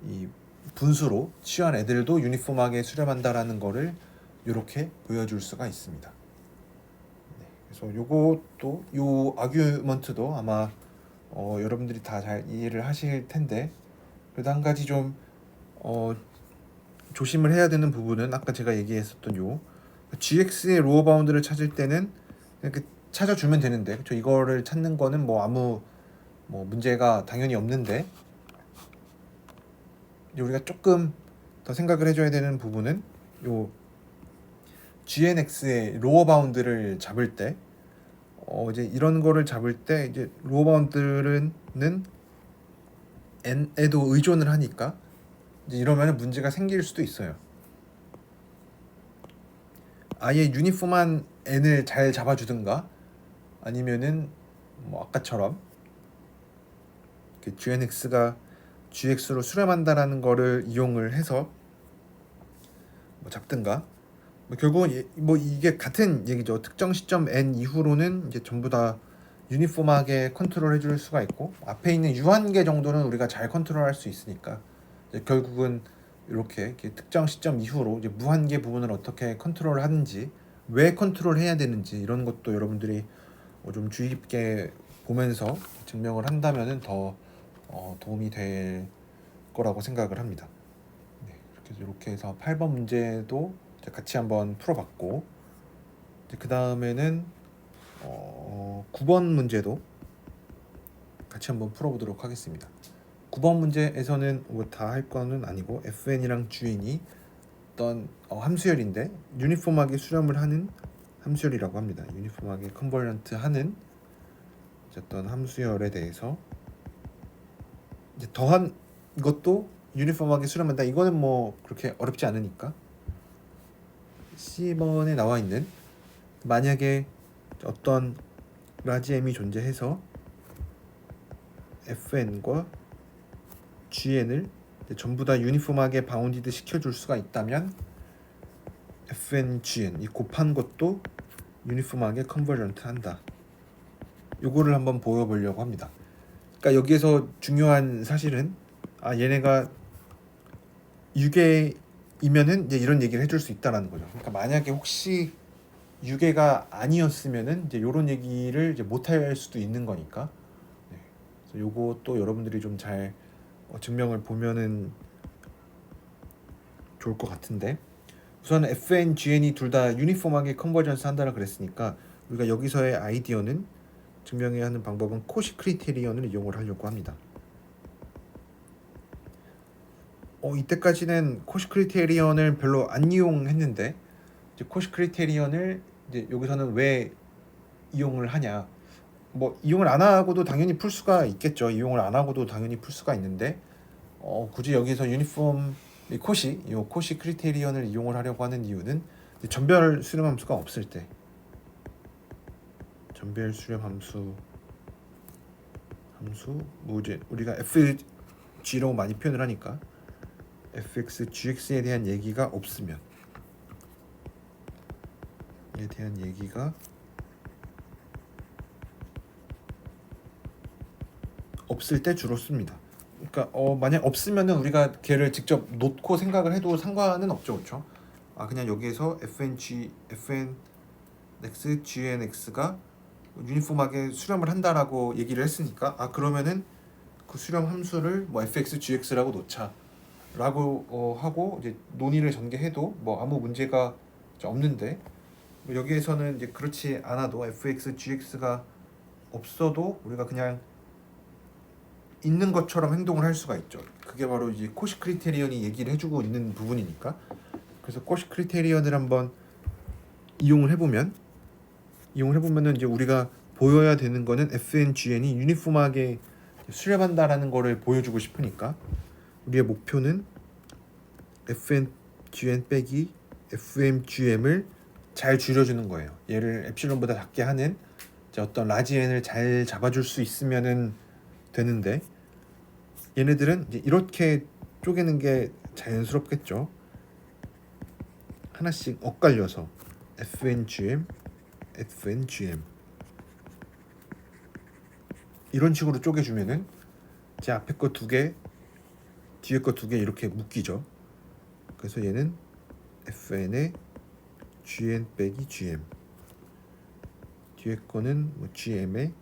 이 분수로 취한 애들도 유니폼하게 수렴한다라는 거를 이렇게 보여줄 수가 있습니다. 네, 그래서 요것도 요 아규먼트도 아마 여러분들이 다 잘 이해를 하실 텐데, 그래도 한 가지 좀 조심을 해야 되는 부분은 아까 제가 얘기했었던 요 gx의 로어 바운드를 찾을 때는 이렇게 찾아주면 되는데, 그렇죠? 이거를 찾는 거는 뭐 아무 문제가 당연히 없는데, 이제 우리가 조금 더 생각을 해줘야 되는 부분은 요 gnx의 로어 바운드를 잡을 때 이제 이런 거를 잡을 때 이제 로어 바운드는 n에도 의존을 하니까 이제 이러면 문제가 생길 수도 있어요. 아예 유니폼한 n을 잘 잡아주든가, 아니면은 뭐 아까처럼 gnx가 gx로 수렴한다라는 거를 이용을 해서 뭐 잡든가, 결국은 이게 같은 얘기죠. 특정 시점 n 이후로는 이제 전부 다 유니폼하게 컨트롤 해줄 수가 있고, 앞에 있는 유한계 정도는 우리가 잘 컨트롤할 수 있으니까 이제 결국은 이렇게 특정 시점 이후로 이제 무한계 부분을 어떻게 컨트롤하는지, 왜 컨트롤해야 되는지 이런 것도 여러분들이 좀 주의 깊게 보면서 증명을 한다면은 더 도움이 될 거라고 생각을 합니다. 네, 이렇게 해서 8번 문제도 같이 한번 풀어봤고, 그 다음에는 9번 문제도 같이 한번 풀어보도록 하겠습니다. 9번 문제에서는 뭐 다 할 거는 아니고 fn이랑 gn이 어떤 함수열인데 유니폼하게 수렴을 하는 함수열이라고 합니다. 유니폼하게 컨버전트 하는 어떤 함수열에 대해서 이제 더한 이것도 유니폼하게 수렴한다. 이거는 뭐 그렇게 어렵지 않으니까 C번에 나와 있는, 만약에 어떤 라지 m이 존재해서 fn과 gn을 전부 다 유니폼하게 바운디드 시켜줄 수가 있다면 fn, gn 이 곱한 것도 유니폼하게 컨버전트 한다. 요거를 한번 보여보려고 합니다. 그러니까 여기에서 중요한 사실은 얘네가 유계이면은 이제 이런 얘기를 해줄 수 있다라는 거죠. 그러니까 만약에 혹시 유계가 아니었으면은 이제 이런 얘기를 이제 못할 수도 있는 거니까. 네. 그래서 요것도 여러분들이 좀 잘 증명을 보면은 좋을 것 같은데, 우선 fn, gn이 둘 다 유니폼하게 컨버전스 한다라 그랬으니까 우리가 여기서의 아이디어는, 증명해야 하는 방법은 코시 크리테리언을 이용을 하려고 합니다. 이때까지는 코시 크리테리언을 별로 안 이용했는데, 이제 코시 크리테리언을 이제 여기서는 왜 이용을 하냐? 뭐 이용을 안 하고도 당연히 풀 수가 있겠죠. 이용을 안 하고도 당연히 풀 수가 있는데, 굳이 여기서 유니폼 코시 크리테리언을 이용을 하려고 하는 이유는 전별 수렴 함수가 없을 때, 전별 수렴 함수 뭐 이제 우리가 fg로 많이 표현을 하니까 fx, gx에 대한 얘기가 없으면, 에 대한 얘기가 없을 때 주로 씁니다. 그러니까 만약 없으면은 우리가 걔를 직접 놓고 생각을 해도 상관은 없죠, 그렇죠? 그냥 여기에서 fnx, gnx가 유니폼하게 수렴을 한다라고 얘기를 했으니까 그러면은 그 수렴 함수를 뭐 fx, gx라고 놓자라고 하고 이제 논의를 전개해도 뭐 아무 문제가 없는데, 여기에서는 이제 그렇지 않아도 fx, gx가 없어도 우리가 그냥 있는 것처럼 행동을 할 수가 있죠. 그게 바로 이제 코시 크리테리언이 얘기를 해주고 있는 부분이니까. 그래서 코시 크리테리언을 한번 이용을 해보면은 이제 우리가 보여야 되는 거는 fn, gn이 유니폼하게 수렴한다라는 거를 보여주고 싶으니까 우리의 목표는 FNGN 빼기 FMGM을 잘 줄여주는 거예요. 얘를 엡실론보다 작게 하는 어떤 라지 n을 잘 잡아줄 수 있으면은 되는데, 얘네들은 이제 이렇게 쪼개는 게 자연스럽겠죠. 하나씩 엇갈려서 FNGM, FNGM 이런 식으로 쪼개주면은 제 앞에 거 2개, 뒤에 거 2개 이렇게 묶이죠. 그래서 얘는 FN의 GN 빼기 GM, 뒤에 거는 뭐 GM의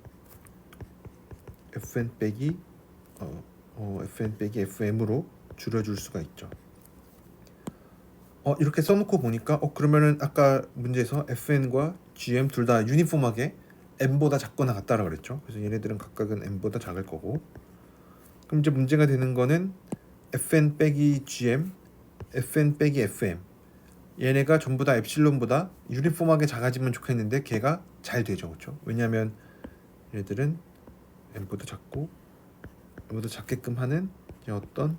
FN 빼기 FN 빼기 FM으로 줄여줄 수가 있죠. 이렇게 써놓고 보니까 그러면은 아까 문제에서 FN과 GM 둘 다 유니폼하게 M보다 작거나 같다라 그랬죠. 그래서 얘네들은 각각은 M보다 작을 거고, 그럼 이제 문제가 되는 거는 FN 빼기 GM, FN 빼기 FM, 얘네가 전부 다 엡실론보다 유니폼하게 작아지면 좋겠는데 걔가 잘 되죠, 그렇죠? 왜냐하면 얘네들은 M보다 작고 M보다 작게끔 하는 어떤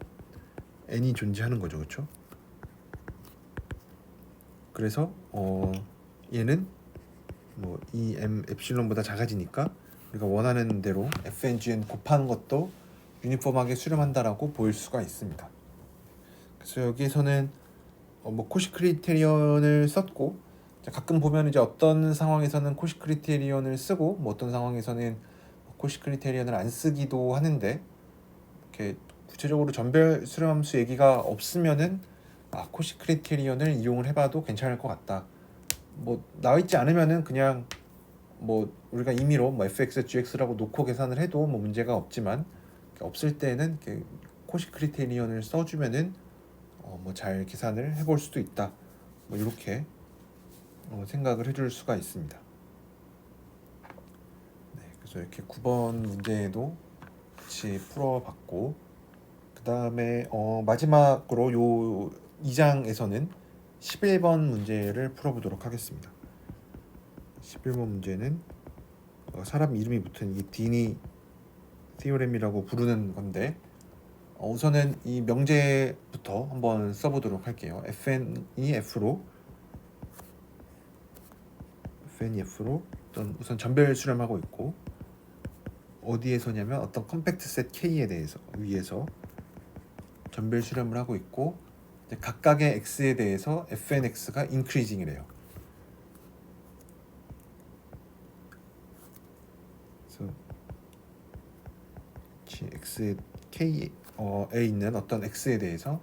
N이 존재하는 거죠, 그렇죠? 그래서 얘는 뭐 EM 엡실론보다 작아지니까 우리가 원하는 대로 FNGN 곱하는 것도 유니폼하게 수렴한다라고 보일 수가 있습니다. 그래서 여기에서는 뭐 코시 크리테리언을 썼고, 가끔 보면 이제 어떤 상황에서는 코시 크리테리언을 쓰고 뭐 어떤 상황에서는 코시 크리테리언을 안 쓰기도 하는데, 이렇게 구체적으로 전별 수렴함수 얘기가 없으면은 코시 크리테리언을 이용을 해봐도 괜찮을 것 같다. 뭐 나와 있지 않으면은 그냥 뭐 우리가 임의로 뭐 fx, gx라고 놓고 계산을 해도 뭐 문제가 없지만, 없을 때는 이렇게 코시 크리테리언을 써주면은 뭐 잘 계산을 해볼 수도 있다. 뭐 이렇게 생각을 해줄 수가 있습니다. 네, 그래서 이렇게 9번 문제도 같이 풀어봤고, 그 다음에 마지막으로 요 2장에서는 11번 문제를 풀어보도록 하겠습니다. 11번 문제는 사람 이름이 붙은 이 디니 티오렘이라고 부르는 건데, 우선은 이 명제부터 한번 써보도록 할게요. FN이 F로 우선 전별 수렴하고 있고, 어디에서냐면 어떤 컴팩트 셋 K에 대해서 위에서 전별 수렴을 하고 있고, 각각의 X에 대해서 FNX가 인크리징이래요. 그래서 X K에 있는 어떤 X에 대해서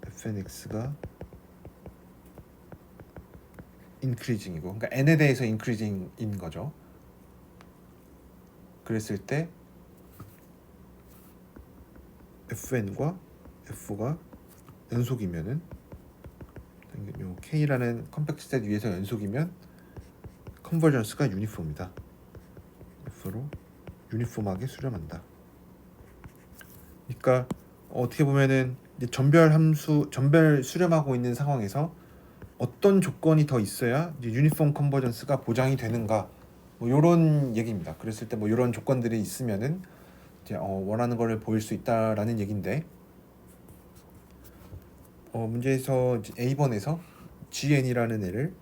FNX가 인크리징이고, 그러니까 N에 대해서 인크리징인 거죠. 그랬을 때 FN과 F가 연속이면은, 요 K라는 컴팩트 셋 위에서 연속이면 컨버전스가 유니폼이다. F로 유니폼하게 수렴한다. 그러니까 어떻게 보면은 이제 전별 수렴하고 있는 상황에서 어떤 조건이 더 있어야 이제 유니폼 컨버전스가 보장이 되는가, 뭐 이런 얘기입니다. 그랬을 때 뭐 이런 조건들이 있으면은 이제 원하는 거를 보일 수 있다라는 얘기인데, 문제에서 이제 A번에서 GN이라는 애를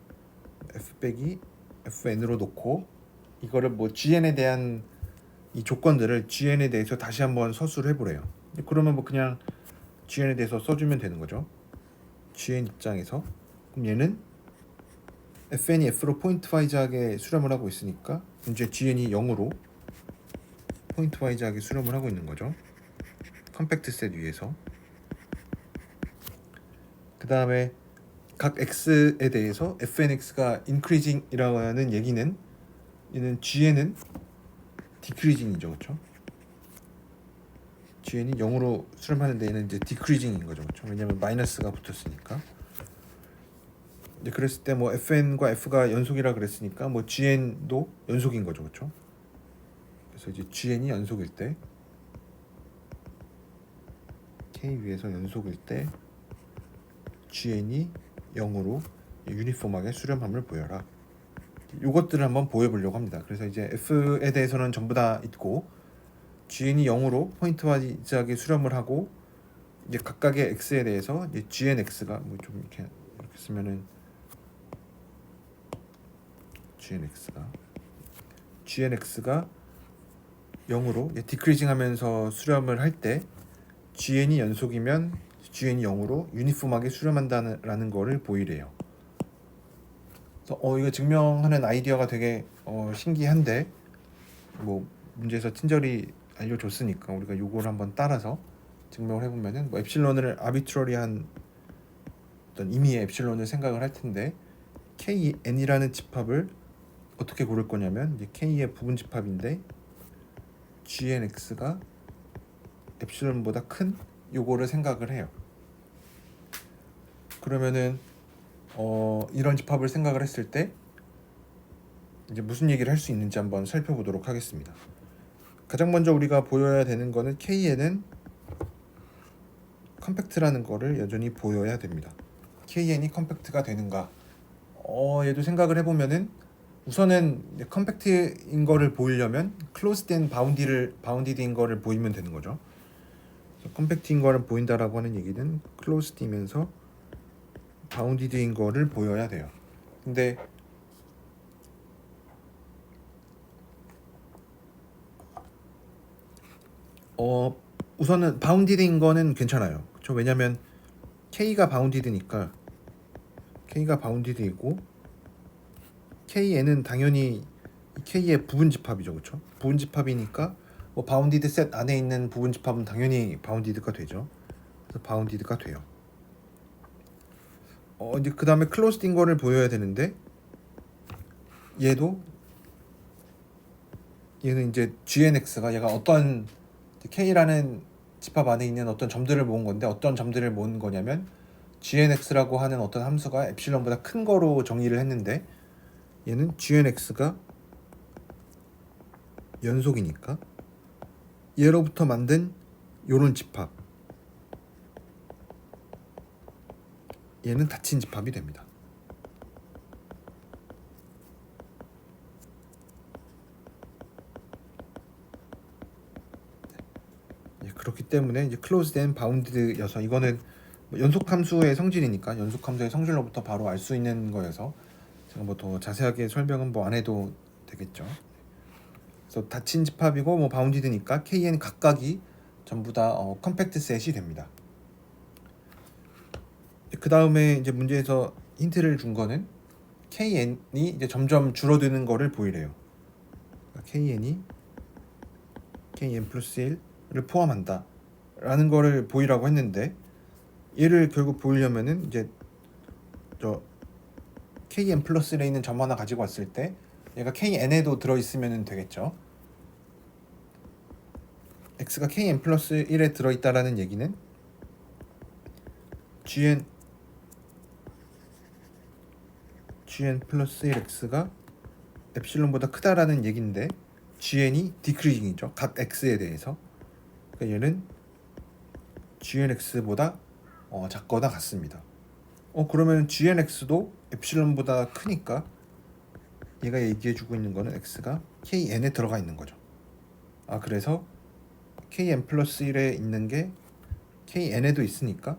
F 빼기 FN으로 놓고, 이거를 뭐 GN에 대한 이 조건들을 GN에 대해서 다시 한번 서술을 해보래요. 그러면 뭐 그냥 GN에 대해서 써주면 되는 거죠. GN 입장에서 그럼 얘는 FN이 F로 포인트와이즈하게 수렴을 하고 있으니까 이제 GN이 0으로 포인트와이즈하게 수렴을 하고 있는 거죠. 컴팩트 셋 위에서. 그 다음에 각 X에 대해서 FNX가 인크리징이라고 하는 얘기는, 얘는 GN은 디크리징이죠, 그렇죠? GN이 0으로 수렴하는데 얘는 이제 디크리징인 거죠, 그렇죠? 왜냐하면 마이너스가 붙었으니까. 이제 그랬을 때 뭐 FN과 F가 연속이라 그랬으니까 뭐 GN도 연속인 거죠, 그렇죠? 그래서 이제 GN이 연속일 때, K 위에서 연속일 때 GN이 0으로 유니폼하게 수렴함을 보여라. 이것들을 한번 보여보려고 합니다. 그래서 이제 F에 대해서는 전부 다 있고, GN이 0으로 포인트와이즈하게 수렴을 하고 이제 각각의 x에 대해서 이제 GNX가 뭐 좀 이렇게 쓰면은 GNX가 0으로 디크리징 하면서 수렴을 할 때 GN이 연속이면 GN이 0으로 유니폼하게 수렴한다는 거를 보이래요. 그래서 이거 증명하는 아이디어가 되게 신기한데 뭐 문제에서 친절히 알려줬으니까 우리가 요거를 한번 따라서 증명을 해보면은 뭐 엡실론을 아비트러리한 어떤 임의의 엡실론을 생각을 할 텐데 KN이라는 집합을 어떻게 고를 거냐면 이제 K의 부분 집합인데 GNX가 엡실론보다 큰 요거를 생각을 해요. 그러면은 이런 집합을 생각을 했을 때 이제 무슨 얘기를 할 수 있는지 한번 살펴보도록 하겠습니다. 가장 먼저 우리가 보여야 되는 거는 KN은 컴팩트라는 거를 여전히 보여야 됩니다. KN이 컴팩트가 되는가? 얘도 생각을 해보면은 우선은 컴팩트인 거를 보이려면 클로즈된 바운디드인 거를 보이면 되는 거죠. 컴팩트인 거를 보인다라고 하는 얘기는 클로즈드이면서 바운디드인 거를 보여야 돼요. 근데 우선은 바운디드인 거는 괜찮아요. 그렇죠? 왜냐면 K가 바운디드니까 K가 바운디드이고 KN은 당연히 K의 부분 집합이죠. 그렇죠? 부분 집합이니까 뭐 바운디드 셋 안에 있는 부분 집합은 당연히 바운디드가 되죠. 그래서 바운디드가 돼요. 이제 그 다음에 클로즈드인 거를 보여야 되는데 얘는 이제 GNX가 얘가 어떤 K라는 집합 안에 있는 어떤 점들을 모은 건데 어떤 점들을 모은 거냐면 GNX라고 하는 어떤 함수가 엡실론보다 큰 거로 정의를 했는데 얘는 GNX가 연속이니까 얘로부터 만든 요런 집합 얘는 닫힌 집합이 됩니다. 그렇기 때문에 이제 closed and bounded여서 이거는 연속 함수의 성질이니까 연속 함수의 성질로부터 바로 알 수 있는 거여서 제가 뭐 더 자세하게 설명은 뭐 안 해도 되겠죠. 그래서 닫힌 집합이고 뭐 바운디드니까 KN 각각이 전부 다 컴팩트 셋이 됩니다. 그 다음에 이제 문제에서 힌트를 준 거는 KN이 이제 점점 줄어드는 거를 보이래요. KN 플러스 1을 포함한다 라는 거를 보이라고 했는데 얘를 결국 보이려면은 이제 저 KN 플러스 1에 있는 점 하나 가지고 왔을 때 얘가 KN에도 들어있으면 되겠죠. X가 KN 플러스 1에 들어있다라는 얘기는 GN 플러스 1X가 엡실론보다 크다라는 얘기인데 GN이 디크리징이죠. 각 X에 대해서. 그러니까 얘는 GNX보다 작거나 같습니다. 그러면 GNX도 엡실론보다 크니까 얘가 얘기해주고 있는 거는 X가 KN에 들어가 있는 거죠. 그래서 KN 플러스 1에 있는 게 KN에도 있으니까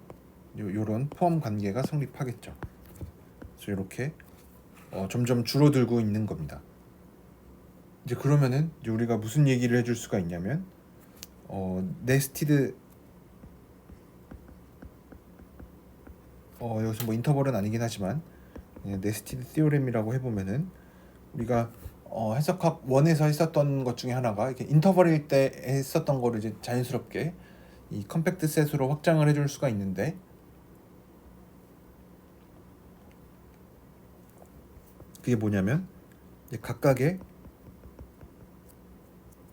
요런 포함 관계가 성립하겠죠. 그래서 이렇게 점점 줄어들고 있는 겁니다. 이제 그러면은 이제 우리가 무슨 얘기를 해줄 수가 있냐면 네스티드 여기서 뭐 인터벌은 아니긴 하지만 네스티드 티오렘이라고 해보면은 우리가 해석학 1에서 했었던 것 중에 하나가 이렇게 인터벌일 때 했었던 거를 이제 자연스럽게 이 컴팩트 셋으로 확장을 해줄 수가 있는데 그게 뭐냐면 이제 각각의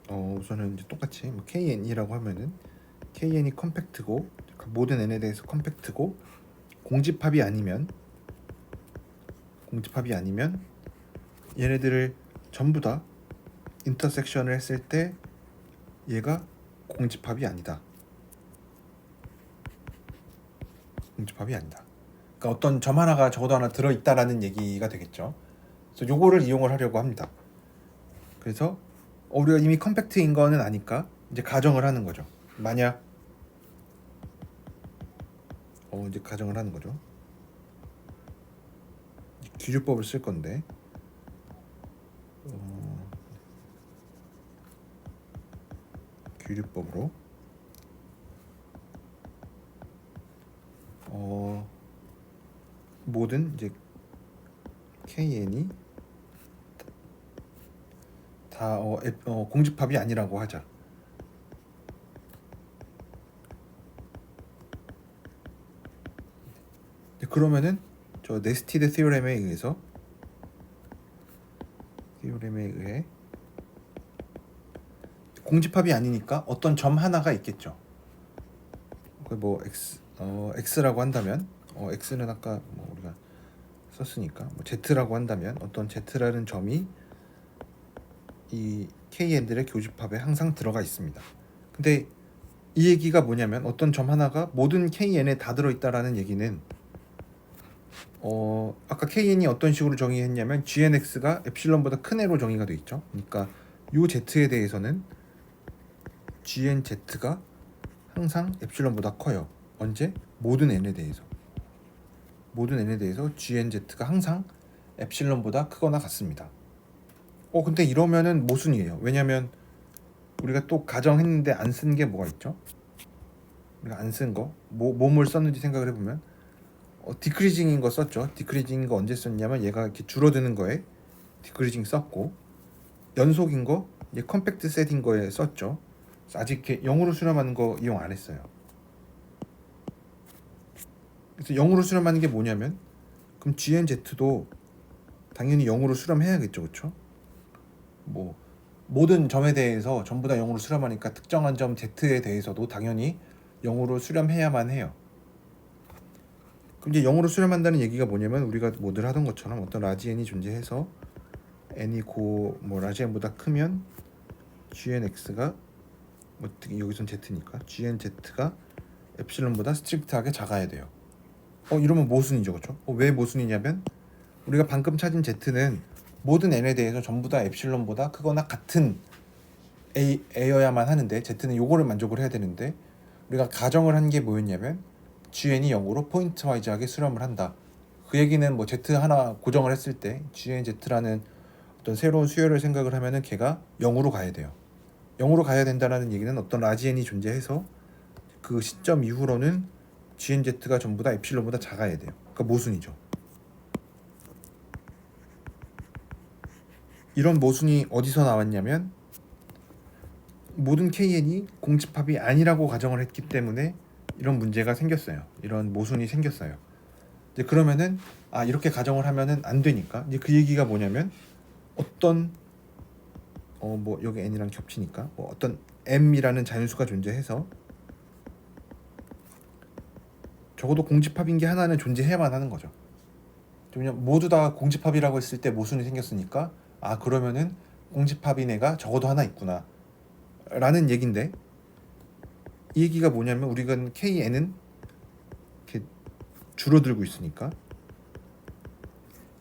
우선은 이제 똑같이 뭐 KN이라고 하면은 KN이 컴팩트고 모든 N에 대해서 컴팩트고 공집합이 아니면 얘네들을 전부 다 인터섹션을 했을 때 얘가 공집합이 아니다. 그러니까 어떤 점 하나가 적어도 하나 들어있다라는 얘기가 되겠죠. 그래서 요거를 이용을 하려고 합니다. 그래서 우리가 이미 컴팩트인 거는 아니까 이제 가정을 하는 거죠. 만약 이제 가정을 하는 거죠. 기류법을 쓸 건데 기류법으로 모든 이제 KN이 다 공집합이 아니라고 하자. 그러면은 저 네스티드 티오렘에 의해 공집합이 아니니까 어떤 점 하나가 있겠죠. 뭐 x라고 한다면 x는 아까 뭐 우리가 썼으니까 뭐 z라고 한다면 어떤 z라는 점이 이 KN들의 교집합에 항상 들어가 있습니다. 근데 이 얘기가 뭐냐면 어떤 점 하나가 모든 KN에 다 들어있다라는 얘기는 아까 KN이 어떤 식으로 정의했냐면 GNX가 엡실론보다 큰 애로 정의가 돼 있죠. 그러니까 요 Z에 대해서는 GNZ가 항상 엡실론보다 커요. 언제? 모든 N에 대해서 GNZ가 항상 엡실론보다 크거나 같습니다. 근데 이러면은 모순이에요. 왜냐면 우리가 또 가정했는데 안 쓴 게 뭐가 있죠? 우리가 안 쓴 거, 뭘 썼는지 생각을 해보면 디크리징인 거 썼죠. 디크리징인 거 언제 썼냐면 얘가 이렇게 줄어드는 거에 디크리징 썼고, 연속인 거, 얘 컴팩트 셋인 거에 썼죠. 아직 이렇게 0으로 수렴하는 거 이용 안 했어요. 그래서 0으로 수렴하는 게 뭐냐면 그럼 GNZ도 당연히 0으로 수렴해야겠죠, 그렇죠? 뭐 모든 점에 대해서 전부 다 0으로 수렴하니까 특정한 점 Z에 대해서도 당연히 0으로 수렴해야만 해요. 그럼 이제 0으로 수렴한다는 얘기가 뭐냐면 우리가 뭐 늘 하던 것처럼 어떤 라지 n이 존재해서 n이 라지 n보다 크면 GNX가 뭐 여기선 Z니까 GNZ가 엡실론보다 스트릭트하게 작아야 돼요. 이러면 모순이죠, 그렇죠? 왜 모순이냐면 우리가 방금 찾은 Z는 모든 n에 대해서 전부 다 엡실론보다 크거나 같은 A여야만 하는데 Z는 요거를 만족을 해야 되는데 우리가 가정을 한 게 뭐였냐면 GN이 0으로 포인트 와이즈하게 수렴을 한다. 그 얘기는 뭐 Z 하나 고정을 했을 때 GNZ라는 어떤 새로운 수요를 생각을 하면은 걔가 0으로 가야 돼요. 0으로 가야 된다는 얘기는 어떤 라지 n이 존재해서 그 시점 이후로는 GNZ가 전부 다 엡실론보다 작아야 돼요. 그러니까 모순이죠. 이런 모순이 어디서 나왔냐면 모든 KN이 공집합이 아니라고 가정을 했기 때문에 이런 문제가 생겼어요. 이런 모순이 생겼어요. 이제 그러면은 이렇게 가정을 하면은 안 되니까 이제 그 얘기가 뭐냐면 어떤 뭐 여기 n이랑 겹치니까 뭐 어떤 m이라는 자연수가 존재해서 적어도 공집합인 게 하나는 존재해야만 하는 거죠. 왜냐면 모두 다 공집합이라고 했을 때 모순이 생겼으니까 그러면은 공집합인 애가 적어도 하나 있구나 라는 얘긴데, 이 얘기가 뭐냐면 우리가 KN은 이렇게 줄어들고 있으니까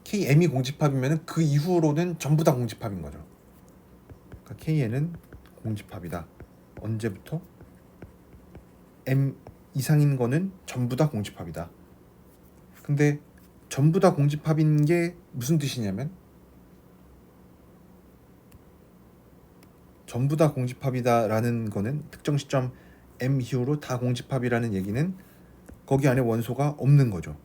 KM이 공집합이면 그 이후로는 전부 다 공집합인 거죠. 그러니까 KN은 공집합이다. 언제부터? M 이상인 거는 전부 다 공집합이다. 근데 전부 다 공집합인 게 무슨 뜻이냐면 전부 다 공집합이다라는 거는 특정 시점 M 이후로 다 공집합이라는 얘기는 거기 안에 원소가 없는 거죠.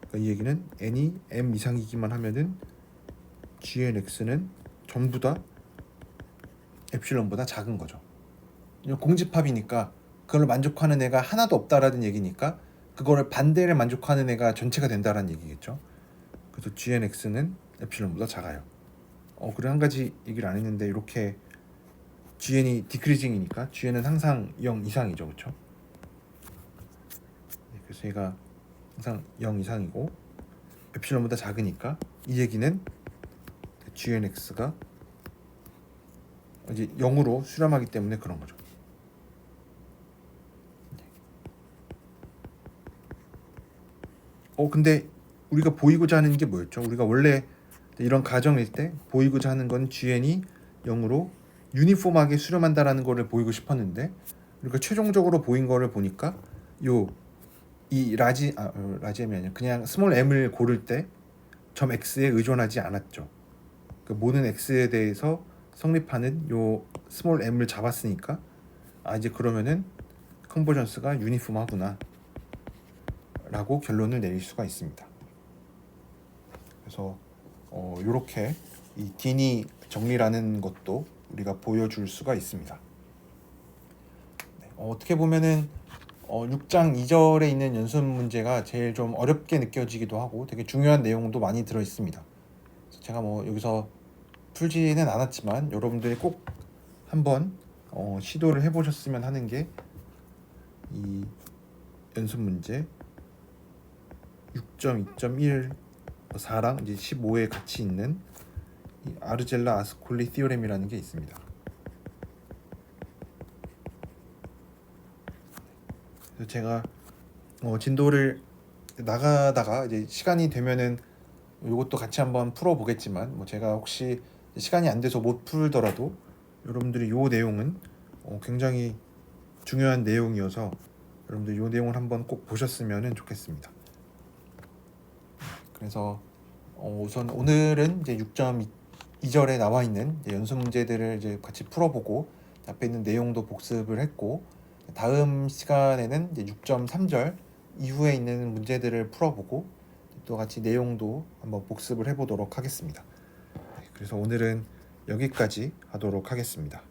그러니까 이 얘기는 n이 m 이상이기만 하면은 GNX는 전부 다 엡실론보다 작은 거죠. 공집합이니까 그걸 만족하는 애가 하나도 없다라는 얘기니까 그거를 반대를 만족하는 애가 전체가 된다라는 얘기겠죠. 그래서 GNX는 엡실론보다 작아요. 그리고 한 가지 얘기를 안 했는데 이렇게 GN이 디크리징이니까 GN은 항상 0 이상이죠, 그렇죠? 그래서 얘가 항상 0 이상이고 엡실론보다 작으니까 이 얘기는 GNX가 이제 0으로 수렴하기 때문에 그런 거죠. 근데 우리가 보이고자 하는 게 뭐였죠? 우리가 원래 이런 가정일 때 보이고자 하는 건 GN이 0으로 유니폼하게 수렴한다라는 거를 보이고 싶었는데, 그러니까 최종적으로 보인 거를 보니까 이 라지 M이 아니라 그냥 스몰 m을 고를 때 점 x에 의존하지 않았죠. 그 모든 x에 대해서 성립하는 요 스몰 m을 잡았으니까 이제 그러면은 컨버전스가 유니폼하구나 라고 결론을 내릴 수가 있습니다. 그래서 요렇게 이 디니 정리라는 것도 우리가 보여줄 수가 있습니다. 어떻게 보면은 6장 2절에 있는 연습 문제가 제일 좀 어렵게 느껴지기도 하고 되게 중요한 내용도 많이 들어 있습니다. 제가 뭐 여기서 풀지는 않았지만 여러분들이 꼭 한번 시도를 해보셨으면 하는 게 이 연습 문제 6.2.1 4랑 이제 15에 같이 있는 이 아르젤라 아스콜리 티오렘이라는 게 있습니다. 그래서 제가 진도를 나가다가 이제 시간이 되면은 이것도 같이 한번 풀어 보겠지만, 뭐 제가 혹시 시간이 안 돼서 못 풀더라도 여러분들이 요 내용은 굉장히 중요한 내용이어서 여러분들 요 내용을 한번 꼭 보셨으면 좋겠습니다. 그래서 우선 오늘은 이제 6.2절에 나와 있는 연습 문제들을 이제 같이 풀어보고 앞에 있는 내용도 복습을 했고, 다음 시간에는 이제 6.3절 이후에 있는 문제들을 풀어보고 또 같이 내용도 한번 복습을 해보도록 하겠습니다. 그래서 오늘은 여기까지 하도록 하겠습니다.